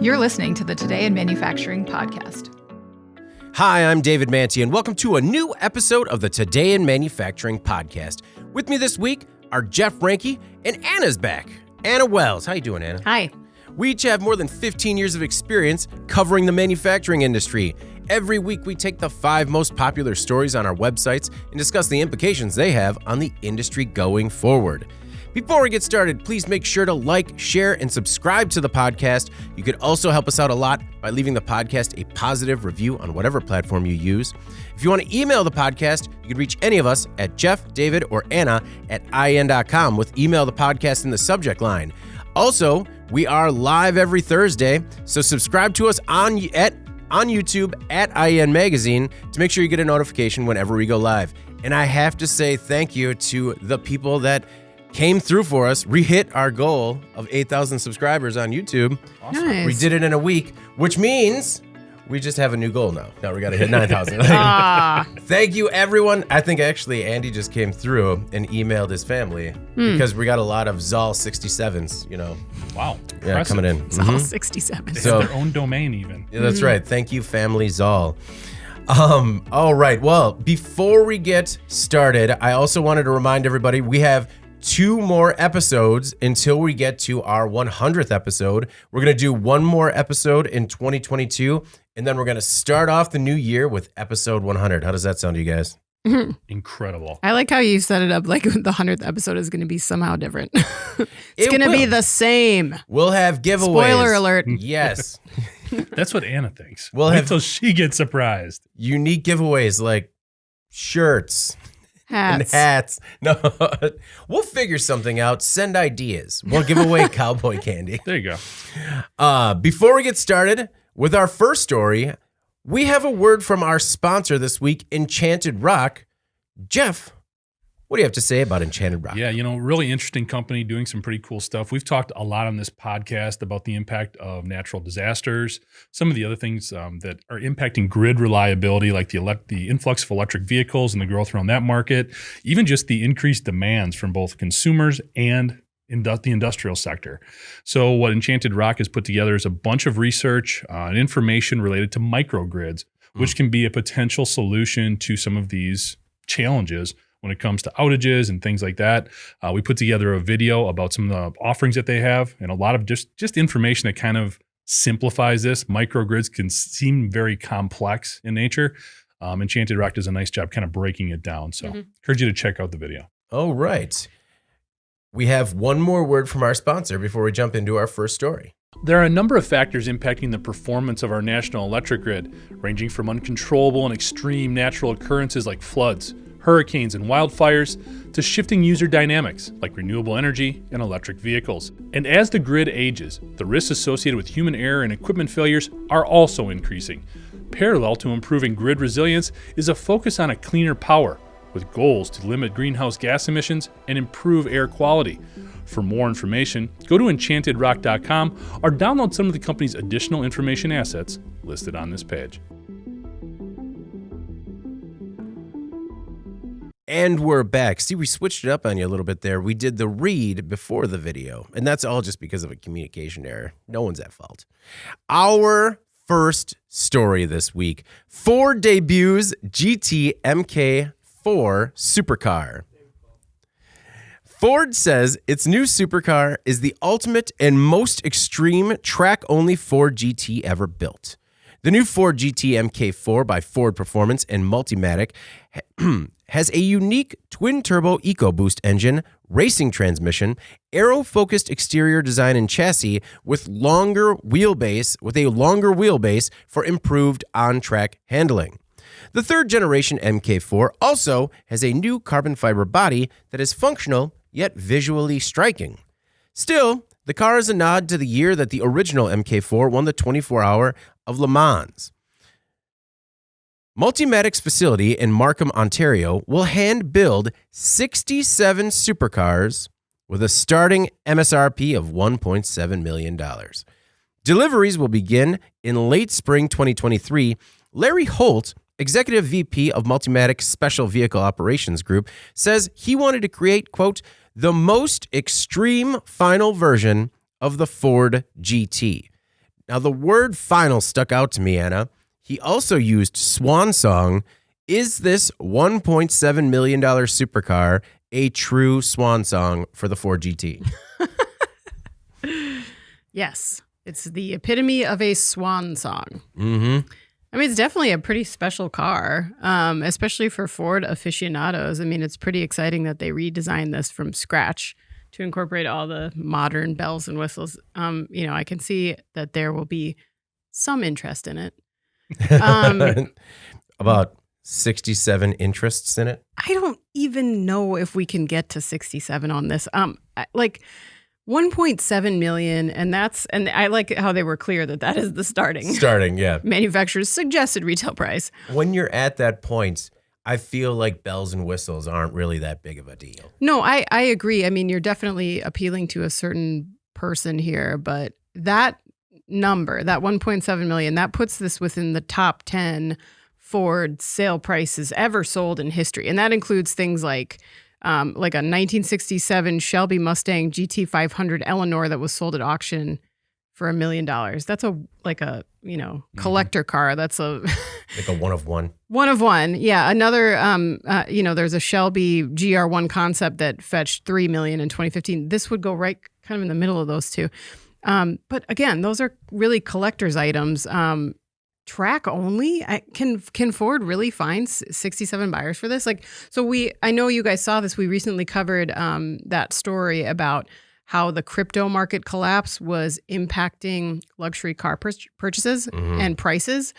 You're listening to the Today in Manufacturing podcast. Hi, I'm David Manti, and welcome to a new episode of the Today in Manufacturing podcast. With me this week are Jeff Ranke and Anna's back. Anna Wells. How you doing, Anna? Hi. We each have more than 15 years of experience covering the manufacturing industry. Every week, we take the 5 most popular stories on our websites and discuss the implications they have on the industry going forward. Before we get started, please make sure to like, share, and subscribe to the podcast. You could also help us out a lot by leaving the podcast a positive review on whatever platform you use. If you want to email the podcast, you can reach any of us at Jeff, David, or Anna at in.com with email the podcast in the subject line. Also, we are live every Thursday, so subscribe to us on YouTube at IN Magazine to make sure you get a notification whenever we go live. And I have to say thank you to the people that came through for us. We hit our goal of 8,000 subscribers on YouTube. Awesome. Nice. We did it in a week, which means we just have a new goal now. Now we got to hit 9,000. Thank you, everyone. I think actually Andy just came through and emailed his family because we got a lot of Zoll 67s, you know. Wow. Yeah, impressive. coming in. Zoll 67. They So- have their own domain even. Yeah, that's right. Thank you, family Zoll. All right. Well, before we get started, I also wanted to remind everybody we have 2 more episodes until we get to our 100th episode. We're going to do 1 more episode in 2022, and then we're going to start off the new year with episode 100. How does that sound to you guys? Incredible. I like how you set it up like the 100th episode is going to be somehow different. It's It going to be will. the same. We'll have giveaways. Spoiler alert. Yes. That's what Anna thinks. We'll Wait have- till she gets surprised. Unique giveaways like shirts and Hats. hats. No, we'll figure something out. Send ideas. We'll give away cowboy candy. There you go. Before we get started with our first story, we have a word from our sponsor this week, Enchanted Rock. Jeff, what do you have to say about Enchanted Rock? Yeah, really interesting company doing some pretty cool stuff. We've talked a lot on this podcast about the impact of natural disasters, some of the other things that are impacting grid reliability, like the influx of electric vehicles and the growth around that market, even just the increased demands from both consumers and the industrial sector. So what Enchanted Rock has put together is a bunch of research and information related to microgrids, which can be a potential solution to some of these challenges when it comes to outages and things like that. We put together a video about some of the offerings that they have and a lot of just information that kind of simplifies this. Microgrids can seem very complex in nature. Enchanted Rock does a nice job kind of breaking it down. So encourage you to check out the video. All right. We have one more word from our sponsor before we jump into our first story. There are a number of factors impacting the performance of our national electric grid, ranging from uncontrollable and extreme natural occurrences like floods, hurricanes, and wildfires, to shifting user dynamics like renewable energy and electric vehicles. And as the grid ages, the risks associated with human error and equipment failures are also increasing. Parallel to improving grid resilience is a focus on a cleaner power, with goals to limit greenhouse gas emissions and improve air quality. For more information, go to enchantedrock.com or download some of the company's additional information assets listed on this page. And we're back. See, we switched it up on you a little bit there. We did the read before the video, and that's all just because of a communication error. No one's at fault. Our first story this week: Ford debuts GT MK4 Supercar. Ford says its new supercar is the ultimate and most extreme track-only Ford GT ever built. The new Ford GT MK4 by Ford Performance and Multimatic has a unique twin-turbo EcoBoost engine, racing transmission, aero-focused exterior design and chassis with a longer wheelbase for improved on-track handling. The third-generation MK4 also has a new carbon fiber body that is functional yet visually striking. Still, the car is a nod to the year that the original MK4 won the 24-hour of Le Mans. Multimatic's facility in Markham, Ontario will hand-build 67 supercars with a starting MSRP of $1.7 million. Deliveries will begin in late spring 2023. Larry Holt, Executive VP of Multimatic's Special Vehicle Operations Group, says he wanted to create, quote, the most extreme final version of the Ford GT. Now, the word final stuck out to me, Anna. He also used swan song. Is this $1.7 million supercar a true swan song for the Ford GT? Yes. It's the epitome of a swan song. Mm-hmm. I mean, it's definitely a pretty special car, especially for Ford aficionados. I mean, it's pretty exciting that they redesigned this from scratch to incorporate all the modern bells and whistles. I can see that there will be some interest in it. About 67 interests in it. I don't even know if we can get to 67 on this. Like 1.7 million, and I like how they were clear that is the starting Yeah. manufacturer's suggested retail price. When you're at that point, I feel like bells and whistles aren't really that big of a deal. No, I agree. I mean, you're definitely appealing to a certain person here, but that number, that 1.7 million, that puts this within the top 10 Ford sale prices ever sold in history. And that includes things like a 1967 Shelby Mustang GT500 Eleanor that was sold at auction for $1 million. That's a collector car. That's a like a one of one. One of one. Yeah. Another, there's a Shelby GR1 concept that fetched $3 million in 2015. This would go right kind of in the middle of those two. But again, those are really collector's items. Track only. Can Ford really find 67 buyers for this? I know you guys saw this. We recently covered that story about how the crypto market collapse was impacting luxury car purchases and prices,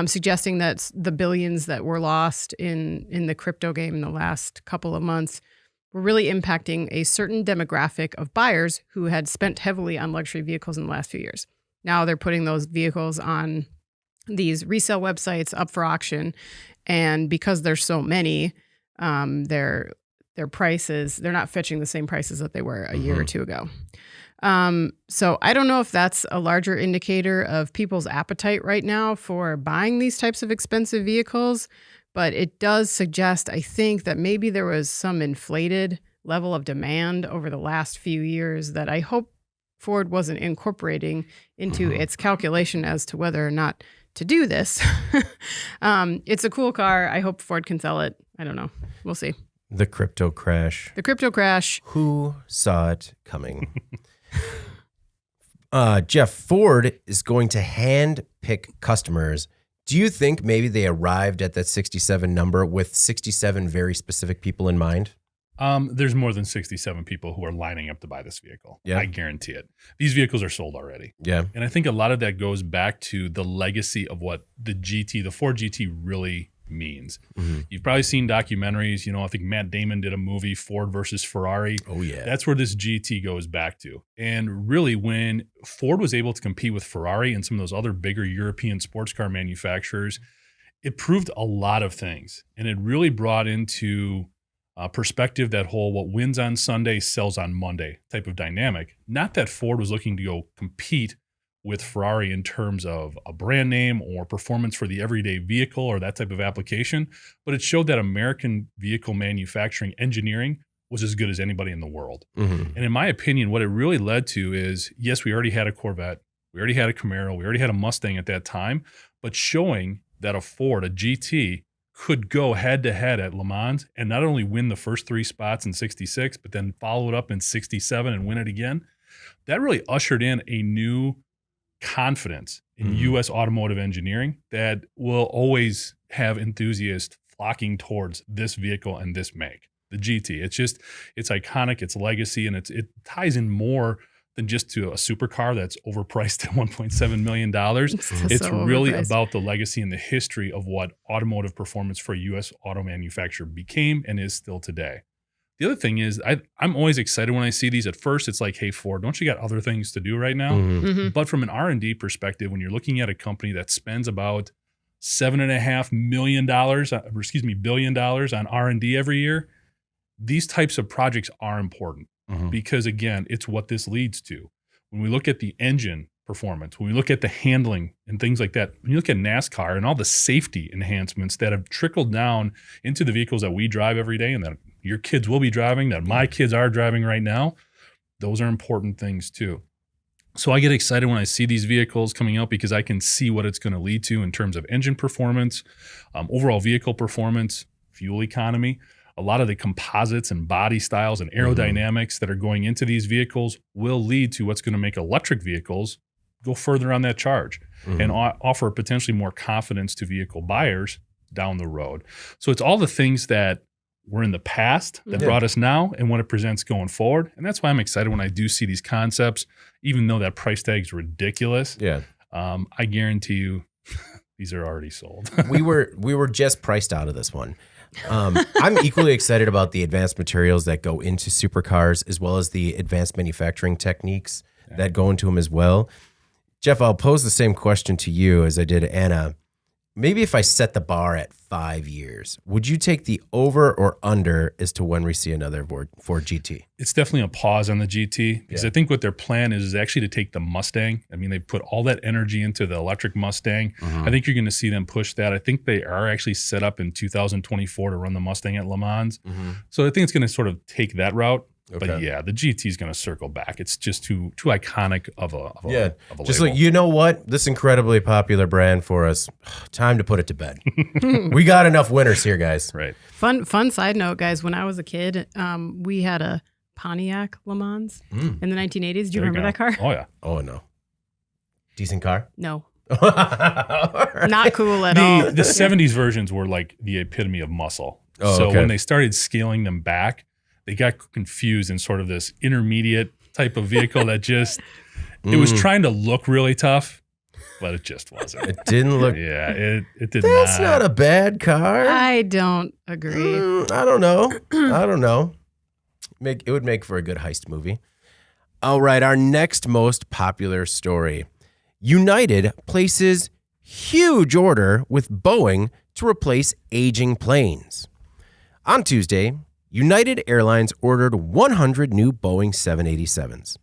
suggesting that the billions that were lost in the crypto game in the last couple of months were really impacting a certain demographic of buyers who had spent heavily on luxury vehicles in the last few years. Now they're putting those vehicles on these resale websites up for auction, and because there's so many, their prices, they're not fetching the same prices that they were a year or two ago. So I don't know if that's a larger indicator of people's appetite right now for buying these types of expensive vehicles, but it does suggest, I think, that maybe there was some inflated level of demand over the last few years that I hope Ford wasn't incorporating into its calculation as to whether or not to do this. It's a cool car. I hope Ford can sell it. I don't know. We'll see. The crypto crash. Who saw it coming? Jeff, Ford is going to hand pick customers. Do you think maybe they arrived at that 67 number with 67 very specific people in mind? There's more than 67 people who are lining up to buy this vehicle. Yeah. I guarantee it. These vehicles are sold already. Yeah. And I think a lot of that goes back to the legacy of what the Ford GT really means. You've probably seen documentaries. I think Matt Damon did a movie, Ford versus Ferrari. Oh, yeah. That's where this GT goes back to. And really, when Ford was able to compete with Ferrari and some of those other bigger European sports car manufacturers, it proved a lot of things. And it really brought into perspective that whole what wins on Sunday sells on Monday type of dynamic. Not that Ford was looking to go compete with Ferrari in terms of a brand name or performance for the everyday vehicle or that type of application, but it showed that American vehicle manufacturing engineering was as good as anybody in the world. And in my opinion, what it really led to is, yes, we already had a Corvette, we already had a Camaro, we already had a Mustang at that time, but showing that a Ford, a GT, could go head-to-head at Le Mans and not only win the first 3 spots in 66, but then follow it up in 67 and win it again. That really ushered in a new confidence in U.S. automotive engineering that will always have enthusiasts flocking towards this vehicle and this make, the GT. It's iconic, it's legacy, and it ties in more than just to a supercar that's overpriced at $1.7 million. It's so really overpriced. about the legacy and the history of what automotive performance for a U.S. auto manufacturer became and is still today. The other thing is I'm always excited when I see these. At first, it's like, hey, Ford, don't you got other things to do right now? But from an R&D perspective, when you're looking at a company that spends about $7.5 billion on R&D every year, these types of projects are important. Because again, it's what this leads to. When we look at the engine performance, when we look at the handling and things like that, when you look at NASCAR and all the safety enhancements that have trickled down into the vehicles that we drive every day and that your kids will be driving, that my kids are driving right now, those are important things too. So I get excited when I see these vehicles coming out because I can see what it's going to lead to in terms of engine performance, overall vehicle performance, fuel economy. A lot of the composites and body styles and aerodynamics that are going into these vehicles will lead to what's going to make electric vehicles go further on that charge and offer potentially more confidence to vehicle buyers down the road. So it's all the things that were in the past that brought us now and what it presents going forward. And that's why I'm excited when I do see these concepts, even though that price tag is ridiculous. Yeah. I guarantee you these are already sold. we were just priced out of this one. I'm equally excited about the advanced materials that go into supercars, as well as the advanced manufacturing techniques that go into them as well. Jeff, I'll pose the same question to you as I did Anna. Maybe if I set the bar at 5 years, would you take the over or under as to when we see another Ford GT? It's definitely a pause on the GT because I think what their plan is actually to take the Mustang. I mean, they put all that energy into the electric Mustang. I think you're going to see them push that. I think they are actually set up in 2024 to run the Mustang at Le Mans. So I think it's going to sort of take that route. Okay. But yeah, the GT is going to circle back. It's just too iconic of a just label. like, you know what? This incredibly popular brand for us. Time to put it to bed. We got enough winners here, guys. Right. Fun side note, guys. When I was a kid, we had a Pontiac Le Mans in the 1980s. Do you remember that car? Oh yeah. Oh no. Decent car? No. Not cool at all. The 70s versions were like the epitome of muscle. So when they started scaling them back, they got confused in sort of this intermediate type of vehicle that just, it was trying to look really tough, but it just wasn't. It didn't look. Yeah, it did That's not a bad car. I don't agree. I don't know. It would make for a good heist movie. All right, our next most popular story. United places huge order with Boeing to replace aging planes. On Tuesday, United Airlines ordered 100 new Boeing 787s.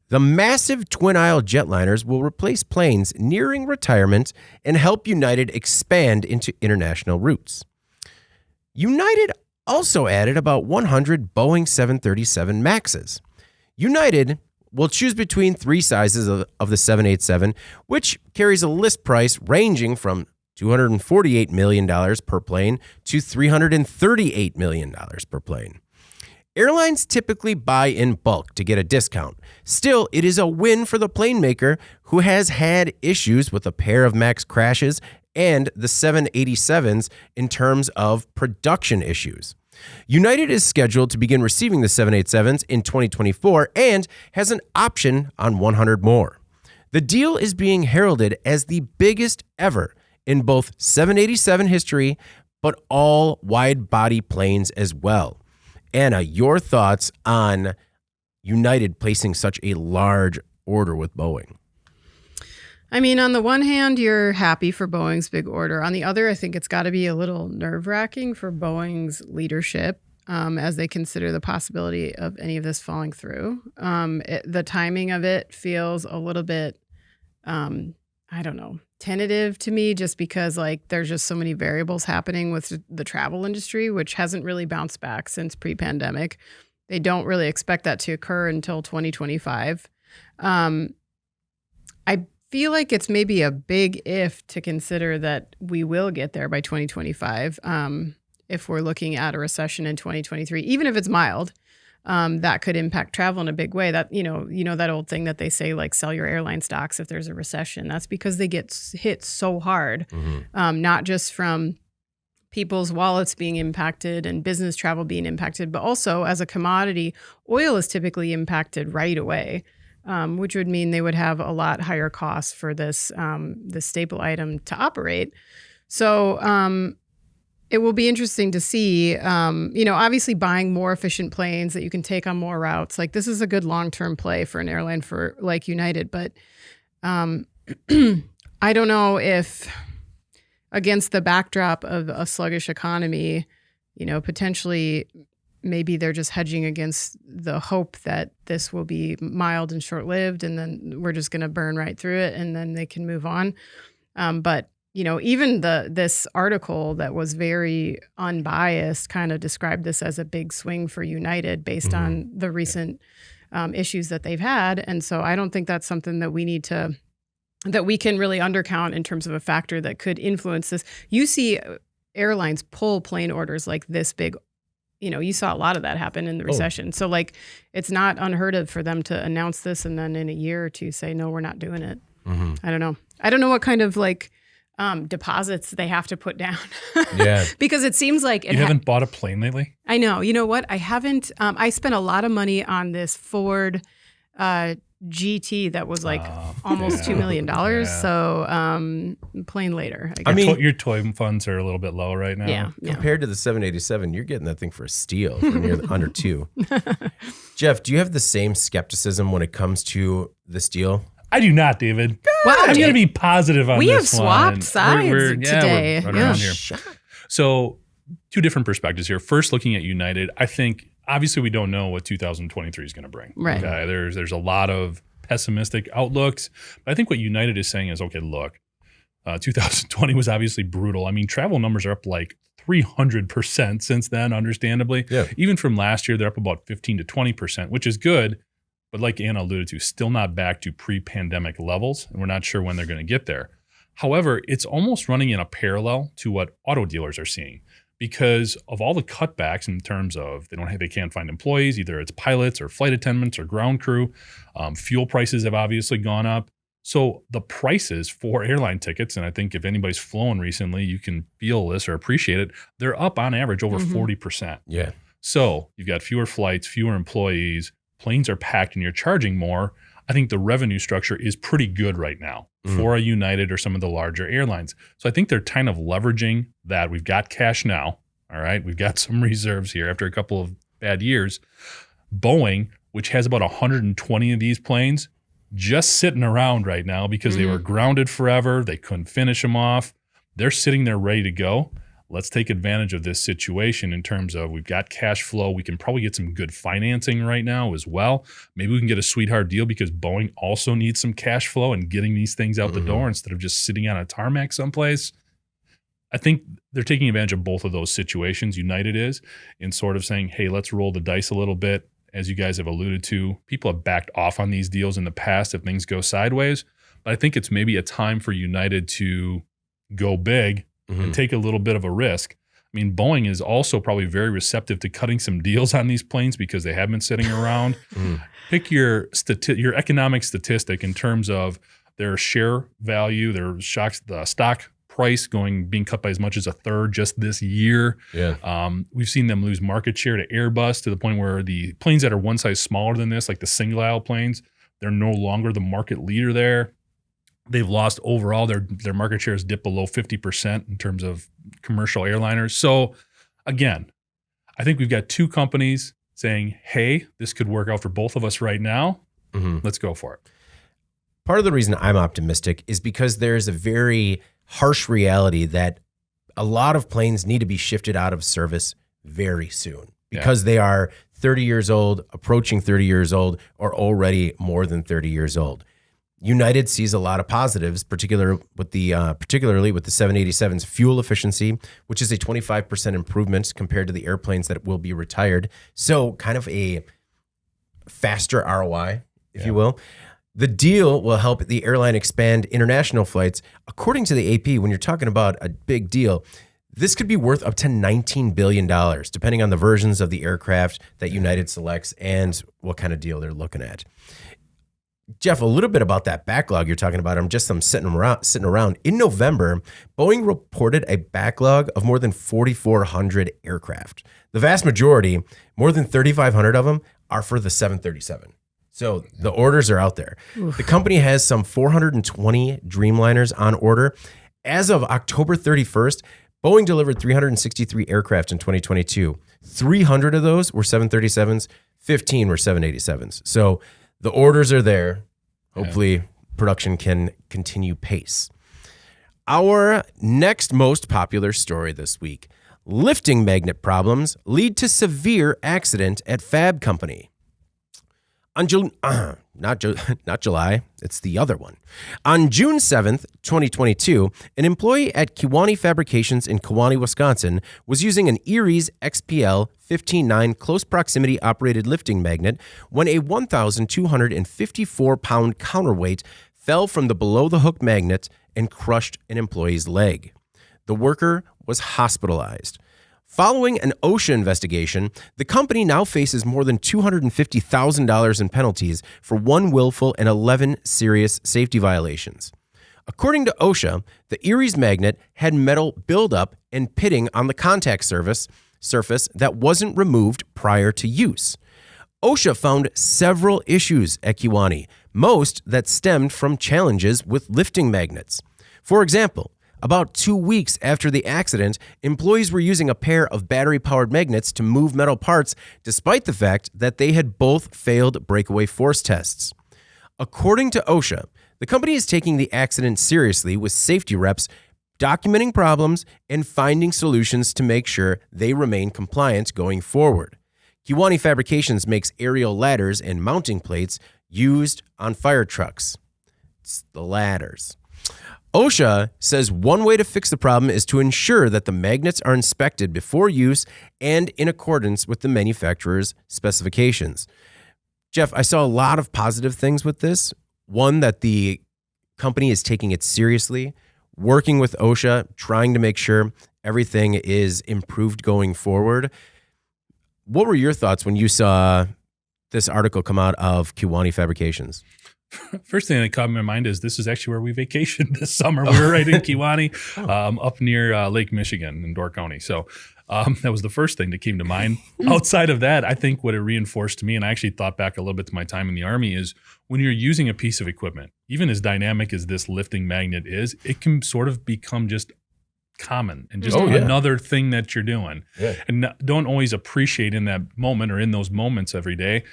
The massive twin-aisle jetliners will replace planes nearing retirement and help United expand into international routes. United also added about 100 Boeing 737 MAXs. United will choose between three sizes of the 787, which carries a list price ranging from $248 million per plane to $338 million per plane. Airlines typically buy in bulk to get a discount. Still, it is a win for the plane maker who has had issues with a pair of MAX crashes and the 787s in terms of production issues. United is scheduled to begin receiving the 787s in 2024 and has an option on 100 more. The deal is being heralded as the biggest ever in both 787 history, but all wide-body planes as well. Anna, your thoughts on United placing such a large order with Boeing? I mean, on the one hand, you're happy for Boeing's big order. On the other, I think it's got to be a little nerve-wracking for Boeing's leadership as they consider the possibility of any of this falling through. The timing of it feels a little bit, I don't know, tentative to me, just because like there's just so many variables happening with the travel industry, which hasn't really bounced back since pre-pandemic. They don't really expect that to occur until 2025. I feel like it's maybe a big if to consider that we will get there by 2025. If we're looking at a recession in 2023, even if it's mild, that could impact travel in a big way. That, you know that old thing that they say, like, sell your airline stocks if there's a recession. That's because they get hit so hard, not just from people's wallets being impacted and business travel being impacted, but also as a commodity, oil is typically impacted right away, which would mean they would have a lot higher costs for this staple item to operate. So it will be interesting to see, obviously buying more efficient planes that you can take on more routes. Like, this is a good long-term play for an airline for like United. But I don't know if against the backdrop of a sluggish economy, potentially maybe they're just hedging against the hope that this will be mild and short-lived and then we're just going to burn right through it and then they can move on. But even this article that was very unbiased kind of described this as a big swing for United based on the recent issues that they've had. And so I don't think that's something that we can really undercount in terms of a factor that could influence this. You see airlines pull plane orders like this big. You saw a lot of that happen in the recession. So like, it's not unheard of for them to announce this and then in a year or two say, no, we're not doing it. Mm-hmm. I don't know. I don't know what kind of like deposits they have to put down. Yeah. Because it seems like You haven't bought a plane lately? I know. You know what? I haven't. I spent a lot of money on this Ford GT that was like almost $2 million. Yeah. So plane later. I guess. Your toy funds are a little bit low right now. Yeah. Compared to the 787, you're getting that thing for a steal for near under two. Jeff, do you have the same skepticism when it comes to this deal? I do not, David. Wow, I'm going to be positive on we this have one. swapped sides today. We're running around Yeah. here. So, two different perspectives here. First, looking at United, I think obviously we don't know what 2023 is going to bring. Right. Okay? There's a lot of pessimistic outlooks, but I think what United is saying is, okay, look, 2020 was obviously brutal. I mean, travel numbers are up like 300% since then, understandably. Yeah. Even from last year, they're up about 15 to 20%, which is good. But like Anna alluded to, still not back to pre-pandemic levels, and we're not sure when they're going to get there. However, it's almost running in a parallel to what auto dealers are seeing because of all the cutbacks in terms of they can't find employees, either it's pilots or flight attendants or ground crew. Fuel prices have obviously gone up. So the prices for airline tickets, and I think if anybody's flown recently, you can feel this or appreciate it, they're up on average over 40%. Yeah. So you've got fewer flights, fewer employees, planes are packed and you're charging more. I think the revenue structure is pretty good right now for a United or some of the larger airlines. So I think they're kind of leveraging that. We've got cash now. All right. We've got some reserves here after a couple of bad years. Boeing, which has about 120 of these planes, just sitting around right now because they were grounded forever. They couldn't finish them off. They're sitting there ready to go. Let's take advantage of this situation in terms of we've got cash flow. We can probably get some good financing right now as well. Maybe we can get a sweetheart deal because Boeing also needs some cash flow and getting these things out the door instead of just sitting on a tarmac someplace. I think they're taking advantage of both of those situations. United is in sort of saying, hey, let's roll the dice a little bit. As you guys have alluded to, people have backed off on these deals in the past if things go sideways. But I think it's maybe a time for United to go big and take a little bit of a risk. I mean, Boeing is also probably very receptive to cutting some deals on these planes because they have been sitting around. Pick your economic statistic in terms of their share value, the stock price being cut by as much as a third just this year. Yeah. We've seen them lose market share to Airbus to the point where the planes that are one size smaller than this, like the single aisle planes, they're no longer the market leader there. They've lost overall, their market share has dipped below 50% in terms of commercial airliners. So again, I think we've got two companies saying, hey, this could work out for both of us right now. Let's go for it. Part of the reason I'm optimistic is because there's a very harsh reality that a lot of planes need to be shifted out of service very soon because they are 30 years old, approaching 30 years old, or already more than 30 years old. United sees a lot of positives, particularly with the 787's fuel efficiency, which is a 25% improvement compared to the airplanes that will be retired. So kind of a faster ROI, if you will. The deal will help the airline expand international flights. According to the AP, when you're talking about a big deal, this could be worth up to $19 billion, depending on the versions of the aircraft that United selects and what kind of deal they're looking at. Jeff, a little bit about that backlog you're talking about. I'm sitting around. In November, Boeing reported a backlog of more than 4,400 aircraft. The vast majority, more than 3,500 of them, are for the 737. So the orders are out there. The company has some 420 Dreamliners on order. As of October 31st, Boeing delivered 363 aircraft in 2022. 300 of those were 737s, 15 were 787s. So the orders are there. Hopefully, production can continue pace. Our next most popular story this week. Lifting magnet problems lead to severe accident at fab company. On not July, it's the other one. On June 7th, 2022, an employee at Kewanee Fabrications in Kewanee, Wisconsin, was using an Erie's XPL 15.9 close proximity operated lifting magnet when a 1,254-pound counterweight fell from the below-the-hook magnet and crushed an employee's leg. The worker was hospitalized. Following an OSHA investigation, the company now faces more than $250,000 in penalties for 1 willful and 11 serious safety violations. According to OSHA, the Erie's magnet had metal buildup and pitting on the contact surface that wasn't removed prior to use. OSHA found several issues at Kewanee, most that stemmed from challenges with lifting magnets. For example, about 2 weeks after the accident, employees were using a pair of battery-powered magnets to move metal parts, despite the fact that they had both failed breakaway force tests. According to OSHA, the company is taking the accident seriously, with safety reps documenting problems and finding solutions to make sure they remain compliant going forward. Kewanee Fabrications makes aerial ladders and mounting plates used on fire trucks. It's the ladders. OSHA says one way to fix the problem is to ensure that the magnets are inspected before use and in accordance with the manufacturer's specifications. Jeff, I saw a lot of positive things with this. One, that the company is taking it seriously, working with OSHA, trying to make sure everything is improved going forward. What were your thoughts when you saw this article come out of Kewanee Fabrications? First thing that caught in my mind is this is actually where we vacationed this summer. We were right in Kewanee, up near Lake Michigan in Door County. So that was the first thing that came to mind. Outside of that, I think what it reinforced to me, and I actually thought back a little bit to my time in the Army, is when you're using a piece of equipment, even as dynamic as this lifting magnet is, it can sort of become just common and just another thing that you're doing. Yeah. And don't always appreciate in that moment or in those moments every day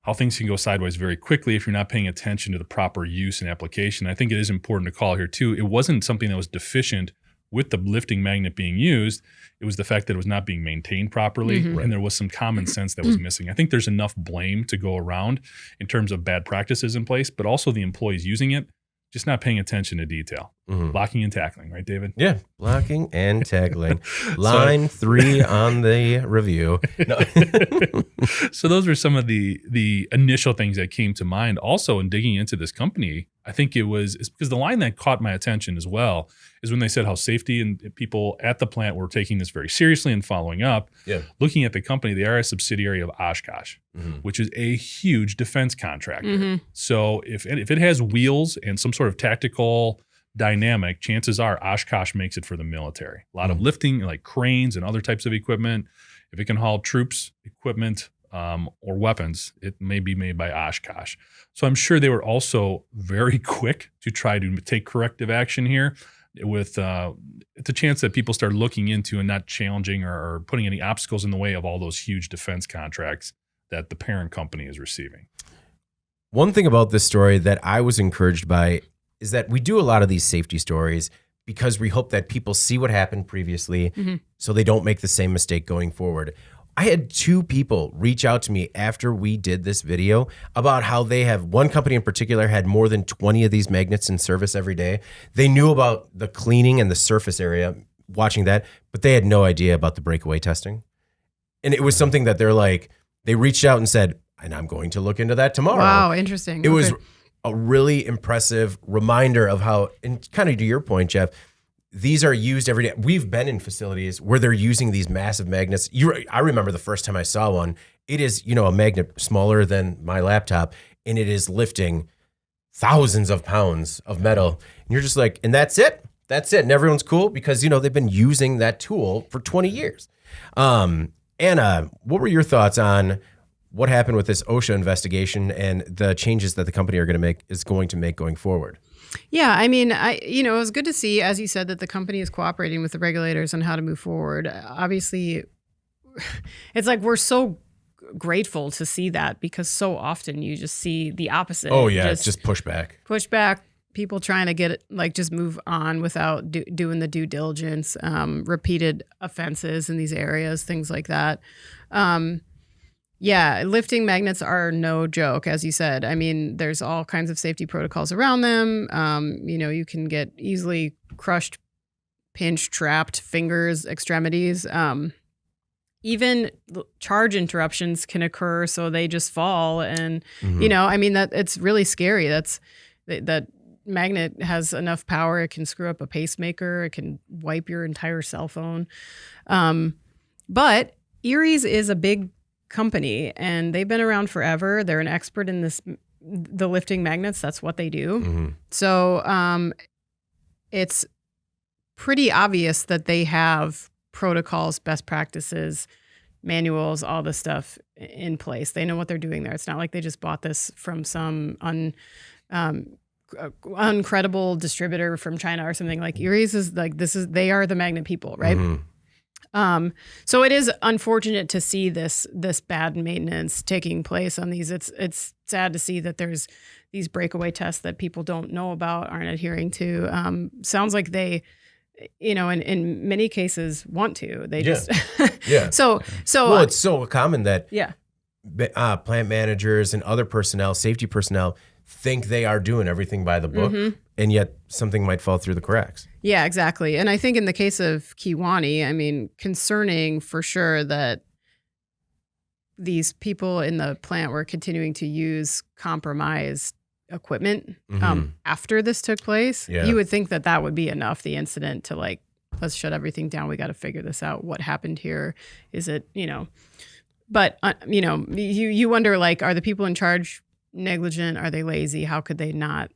how things can go sideways very quickly if you're not paying attention to the proper use and application. I think it is important to call here too, it wasn't something that was deficient with the lifting magnet being used. It was the fact that it was not being maintained properly, and there was some common sense that was missing. I think there's enough blame to go around in terms of bad practices in place, but also the employees using it, just not paying attention to detail. Blocking and tackling, right, David? Yeah, blocking and tackling. Line 3 on the review. No. So those were some of the initial things that came to mind. Also, in digging into this company, I think it's because the line that caught my attention as well is when they said how safety and people at the plant were taking this very seriously and following up. Yeah. Looking at the company, they are a subsidiary of Oshkosh, which is a huge defense contractor. So if it has wheels and some sort of tactical dynamic, chances are Oshkosh makes it for the military. A lot of lifting, like cranes and other types of equipment. If it can haul troops, equipment, or weapons, it may be made by Oshkosh. So I'm sure they were also very quick to try to take corrective action here, with the chance that people start looking into and not challenging or putting any obstacles in the way of all those huge defense contracts that the parent company is receiving. One thing about this story that I was encouraged by is that we do a lot of these safety stories because we hope that people see what happened previously so they don't make the same mistake going forward. I had 2 people reach out to me after we did this video about how they have, one company in particular had more than 20 of these magnets in service every day. They knew about the cleaning and the surface area, watching that, but they had no idea about the breakaway testing. And it was something that they reached out and said, and I'm going to look into that tomorrow. Wow, interesting. It was a really impressive reminder of how, and kind of to your point, Jeff, these are used every day. We've been in facilities where they're using these massive magnets. I remember the first time I saw one. It is, a magnet smaller than my laptop, and it is lifting thousands of pounds of metal. And you're just like, and that's it? That's it. And everyone's cool because, they've been using that tool for 20 years. Anna, what were your thoughts on what happened with this OSHA investigation and the changes that the company is going to make going forward? Yeah, I mean, it was good to see, as you said, that the company is cooperating with the regulators on how to move forward. Obviously, it's like we're so grateful to see that because so often you just see the opposite. Oh, yeah, it's just pushback. People trying to get it, just move on without doing the due diligence, repeated offenses in these areas, things like that. Yeah, lifting magnets are no joke, as you said. I mean, there's all kinds of safety protocols around them. You can get easily crushed, pinched, trapped fingers, extremities. Even charge interruptions can occur, so they just fall. And, that it's really scary. That magnet has enough power. It can screw up a pacemaker. It can wipe your entire cell phone. But Erie's is a big company, and they've been around forever. They're an expert in the lifting magnets. That's what they do. Mm-hmm. So it's pretty obvious that they have protocols, best practices, manuals, all this stuff in place. They know what they're doing there. It's not like they just bought this from some uncredible distributor from China or something. Like Erie's is like, they are the magnet people, right? Mm-hmm. So it is unfortunate to see this bad maintenance taking place on these. It's sad to see that there's these breakaway tests that people don't know about, aren't adhering to. Sounds like they, in many cases want to. They just yeah. So Well, it's so common that yeah. Plant managers and other personnel, safety personnel, think they are doing everything by the book, and yet something might fall through the cracks. Yeah, exactly. And I think in the case of Kewanee, I mean, concerning for sure that these people in the plant were continuing to use compromised equipment after this took place. Yeah. You would think that would be enough, the incident, to like, let's shut everything down. We got to figure this out. What happened here? Is it, but, you wonder, like, are the people in charge negligent? Are they lazy? How could they not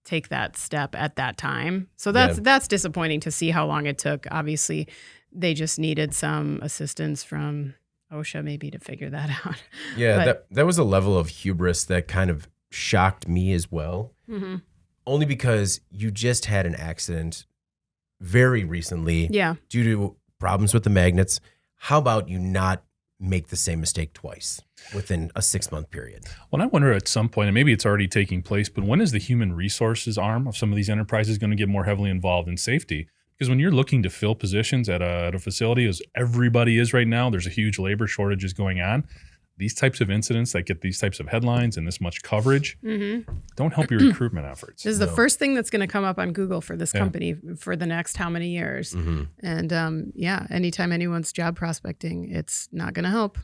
take that step at that time? So that's disappointing to see how long it took. Obviously, they just needed some assistance from OSHA maybe to figure that out. Yeah, But- that was a level of hubris that kind of shocked me as well. Mm-hmm. Only because you just had an accident very recently Yeah. due to problems with the magnets. How about you not make the same mistake twice within a 6-month period? Well, I wonder at some point, and maybe it's already taking place, but when is the human resources arm of some of these enterprises going to get more heavily involved in safety? Because when you're looking to fill positions at a facility, as everybody is right now, there's a huge labor shortages going on. These types of incidents that get these types of headlines and this much coverage don't help your recruitment efforts. This is the first thing that's going to come up on Google for this company for the next how many years. And anytime anyone's job prospecting, it's not going to help.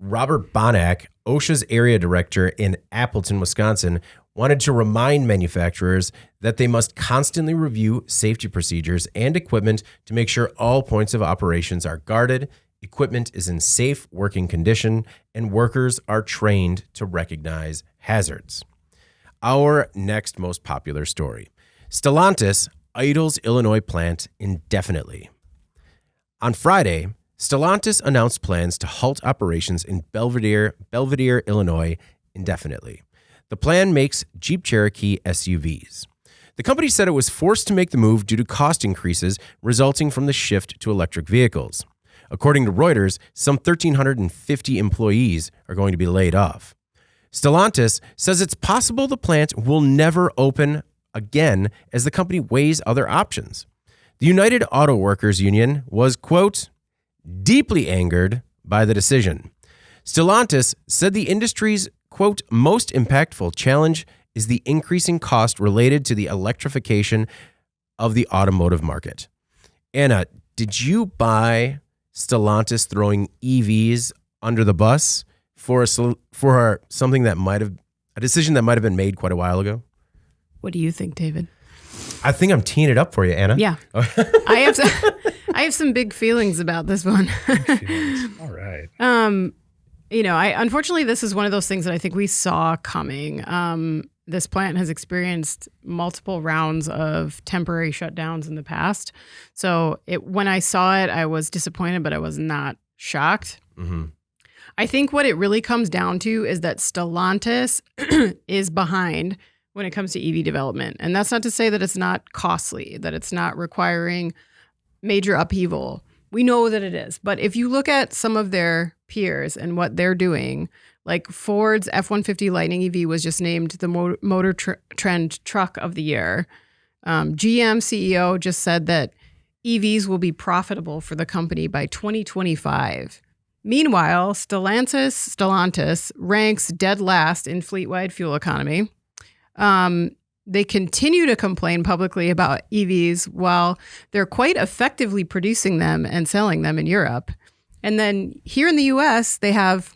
Robert Bonack, OSHA's area director in Appleton, Wisconsin, wanted to remind manufacturers that they must constantly review safety procedures and equipment to make sure all points of operations are guarded, equipment is in safe working condition, and workers are trained to recognize hazards. Our next most popular story. Stellantis idles Illinois plant indefinitely. On Friday, Stellantis announced plans to halt operations in Belvidere, Illinois indefinitely. The plan makes Jeep Cherokee SUVs. The company said it was forced to make the move due to cost increases resulting from the shift to electric vehicles. According to Reuters, some 1,350 employees are going to be laid off. Stellantis says it's possible the plant will never open again as the company weighs other options. The United Auto Workers Union was, quote, deeply angered by the decision. Stellantis said the industry's, quote, most impactful challenge is the increasing cost related to the electrification of the automotive market. Anna, did you buy Stellantis throwing EVs under the bus for something that a decision that might have been made quite a while ago? What do you think, David? I think I'm teeing it up for you, Anna. Yeah. I have some big feelings about this one. All right. Unfortunately, this is one of those things that I think we saw coming. This plant has experienced multiple rounds of temporary shutdowns in the past. So when I saw it, I was disappointed, but I was not shocked. Mm-hmm. I think what it really comes down to is that Stellantis is behind when it comes to EV development. And that's not to say that it's not costly, that it's not requiring major upheaval. We know that it is. But if you look at some of their peers and what they're doing, like Ford's F-150 Lightning EV was just named the Motor Trend Truck of the Year. GM CEO just said that EVs will be profitable for the company by 2025. Meanwhile, Stellantis ranks dead last in fleet-wide fuel economy. They continue to complain publicly about EVs while they're quite effectively producing them and selling them in Europe. And then here in the US, they have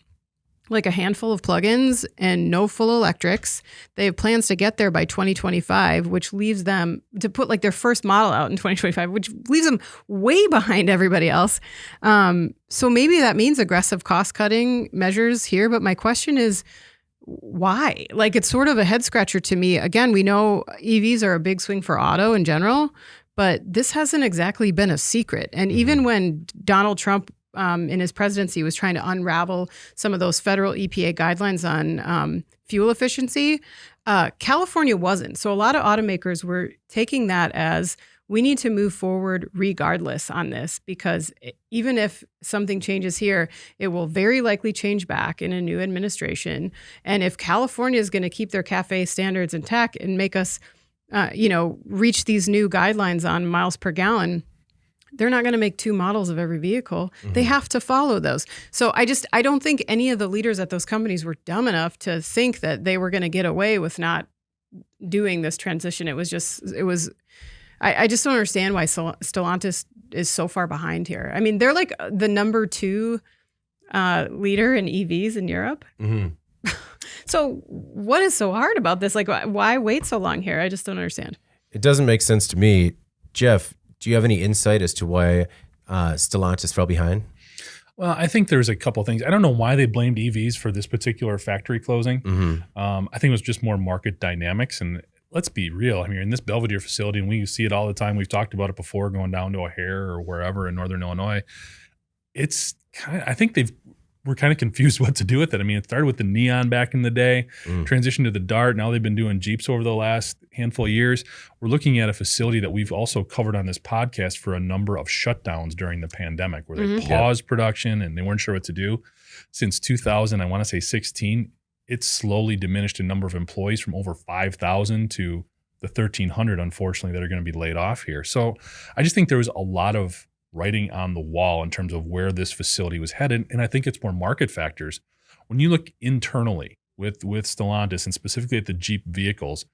like a handful of plugins and no full electrics. They have plans to get there by 2025, which leaves them to put like their first model out in 2025, which leaves them way behind everybody else. So maybe that means aggressive cost-cutting measures here. But my question is, why? Like, it's sort of a head scratcher to me. Again, we know EVs are a big swing for auto in general, but this hasn't exactly been a secret. And even when Donald Trump in his presidency was trying to unravel some of those federal EPA guidelines on fuel efficiency, California wasn't. So a lot of automakers were taking that as, we need to move forward regardless on this, because even if something changes here, it will very likely change back in a new administration. And if California is going to keep their CAFE standards intact and make us, reach these new guidelines on miles per gallon, they're not going to make two models of every vehicle. They have to follow those. So I don't think any of the leaders at those companies were dumb enough to think that they were going to get away with not doing this transition. I just don't understand why Stellantis is so far behind here. I mean, they're like the number 2 leader in EVs in Europe. So what is so hard about this? Like, why wait so long here? I just don't understand. It doesn't make sense to me. Jeff, do you have any insight as to why Stellantis fell behind? Well, I think there's a couple things. I don't know why they blamed EVs for this particular factory closing. I think it was just more market dynamics. And let's be real. I mean, you're in this Belvidere facility, and we see it all the time. We've talked about it before, going down to O'Hare or wherever in Northern Illinois. It's I think we're kind of confused what to do with it. I mean, it started with the Neon back in the day, transitioned to the Dart. Now they've been doing Jeeps over the last handful of years. We're looking at a facility that we've also covered on this podcast for a number of shutdowns during the pandemic, where they paused production and they weren't sure what to do. Since 2000, I want to say 16, it's slowly diminished in number of employees from over 5,000 to the 1,300, unfortunately, that are going to be laid off here. So I just think there was a lot of writing on the wall in terms of where this facility was headed. And I think it's more market factors. When you look internally with Stellantis, and specifically at the Jeep vehicles,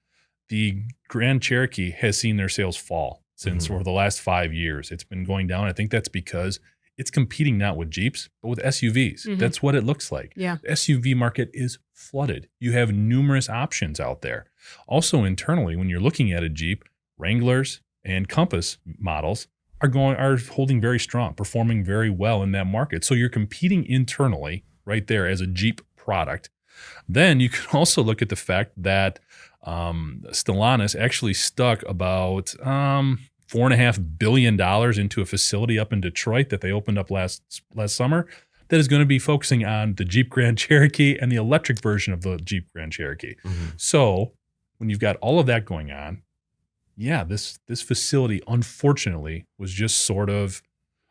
the Grand Cherokee has seen their sales fall since over the last 5 years. It's been going down. I think that's because it's competing not with Jeeps, but with SUVs. That's what it looks like. Yeah. The SUV market is flooded. You have numerous options out there. Also internally, when you're looking at a Jeep, Wranglers and Compass models are holding very strong, performing very well in that market. So you're competing internally right there as a Jeep product. Then you can also look at the fact that Stellantis actually stuck about $4.5 billion into a facility up in Detroit that they opened up last summer that is going to be focusing on the Jeep Grand Cherokee and the electric version of the Jeep Grand Cherokee. So when you've got all of that going on, yeah, this facility, unfortunately, was just sort of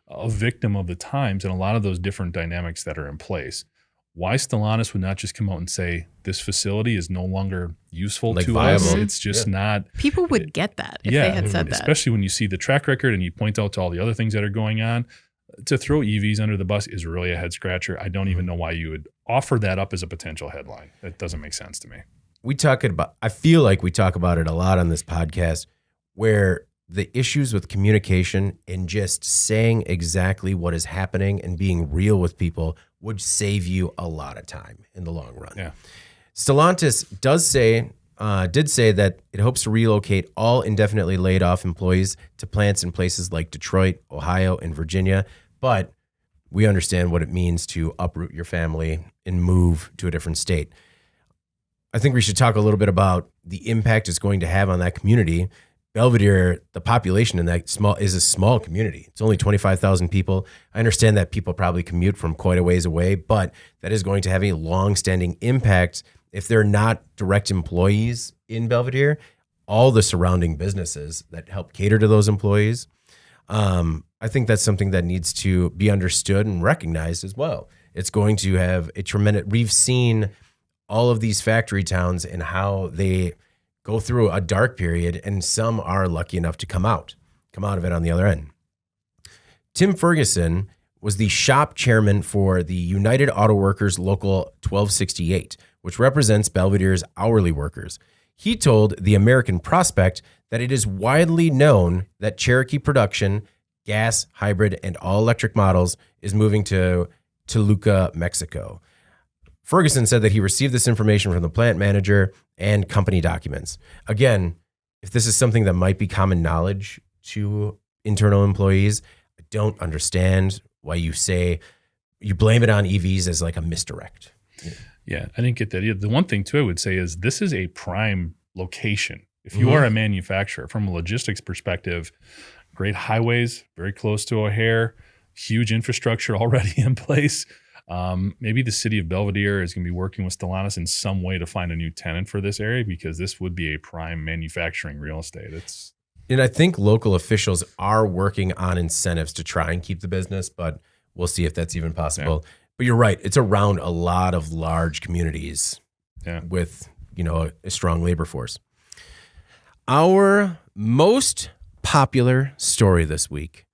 a victim of the times and a lot of those different dynamics that are in place. Why Stellantis would not just come out and say, this facility is no longer useful to us. It's just not. People would get that if they had said that. Especially when you see the track record and you point out to all the other things that are going on. To throw EVs under the bus is really a head scratcher. I don't even know why you would offer that up as a potential headline. That doesn't make sense to me. I feel like we talk about it a lot on this podcast, where the issues with communication and just saying exactly what is happening and being real with people would save you a lot of time in the long run. Yeah. Stellantis did say that it hopes to relocate all indefinitely laid off employees to plants in places like Detroit, Ohio, and Virginia. But we understand what it means to uproot your family and move to a different state. I think we should talk a little bit about the impact it's going to have on that community. Belvidere, the population in that is a small community. It's only 25,000 people. I understand that people probably commute from quite a ways away, but that is going to have a long-standing impact if they're not direct employees in Belvidere. All the surrounding businesses that help cater to those employees. I think that's something that needs to be understood and recognized as well. It's going to have a tremendous. We've seen all of these factory towns and how they go through a dark period, and some are lucky enough to come out of it on the other end. Tim Ferguson was the shop chairman for the United Auto Workers Local 1268, which represents Belvedere's hourly workers. He told the American Prospect that it is widely known that Cherokee production, gas, hybrid, and all-electric models is moving to Toluca, Mexico. Ferguson said that he received this information from the plant manager and company documents. Again, if this is something that might be common knowledge to internal employees, I don't understand why you blame it on EVs as like a misdirect. Yeah, I didn't get that. The one thing too I would say is this is a prime location. If you are a manufacturer, from a logistics perspective, great highways, very close to O'Hare, huge infrastructure already in place. Maybe the city of Belvidere is going to be working with Stellantis in some way to find a new tenant for this area, because this would be a prime manufacturing real estate. And I think local officials are working on incentives to try and keep the business, but we'll see if that's even possible. Yeah. But you're right. It's around a lot of large communities with, a strong labor force. Our most popular story this week: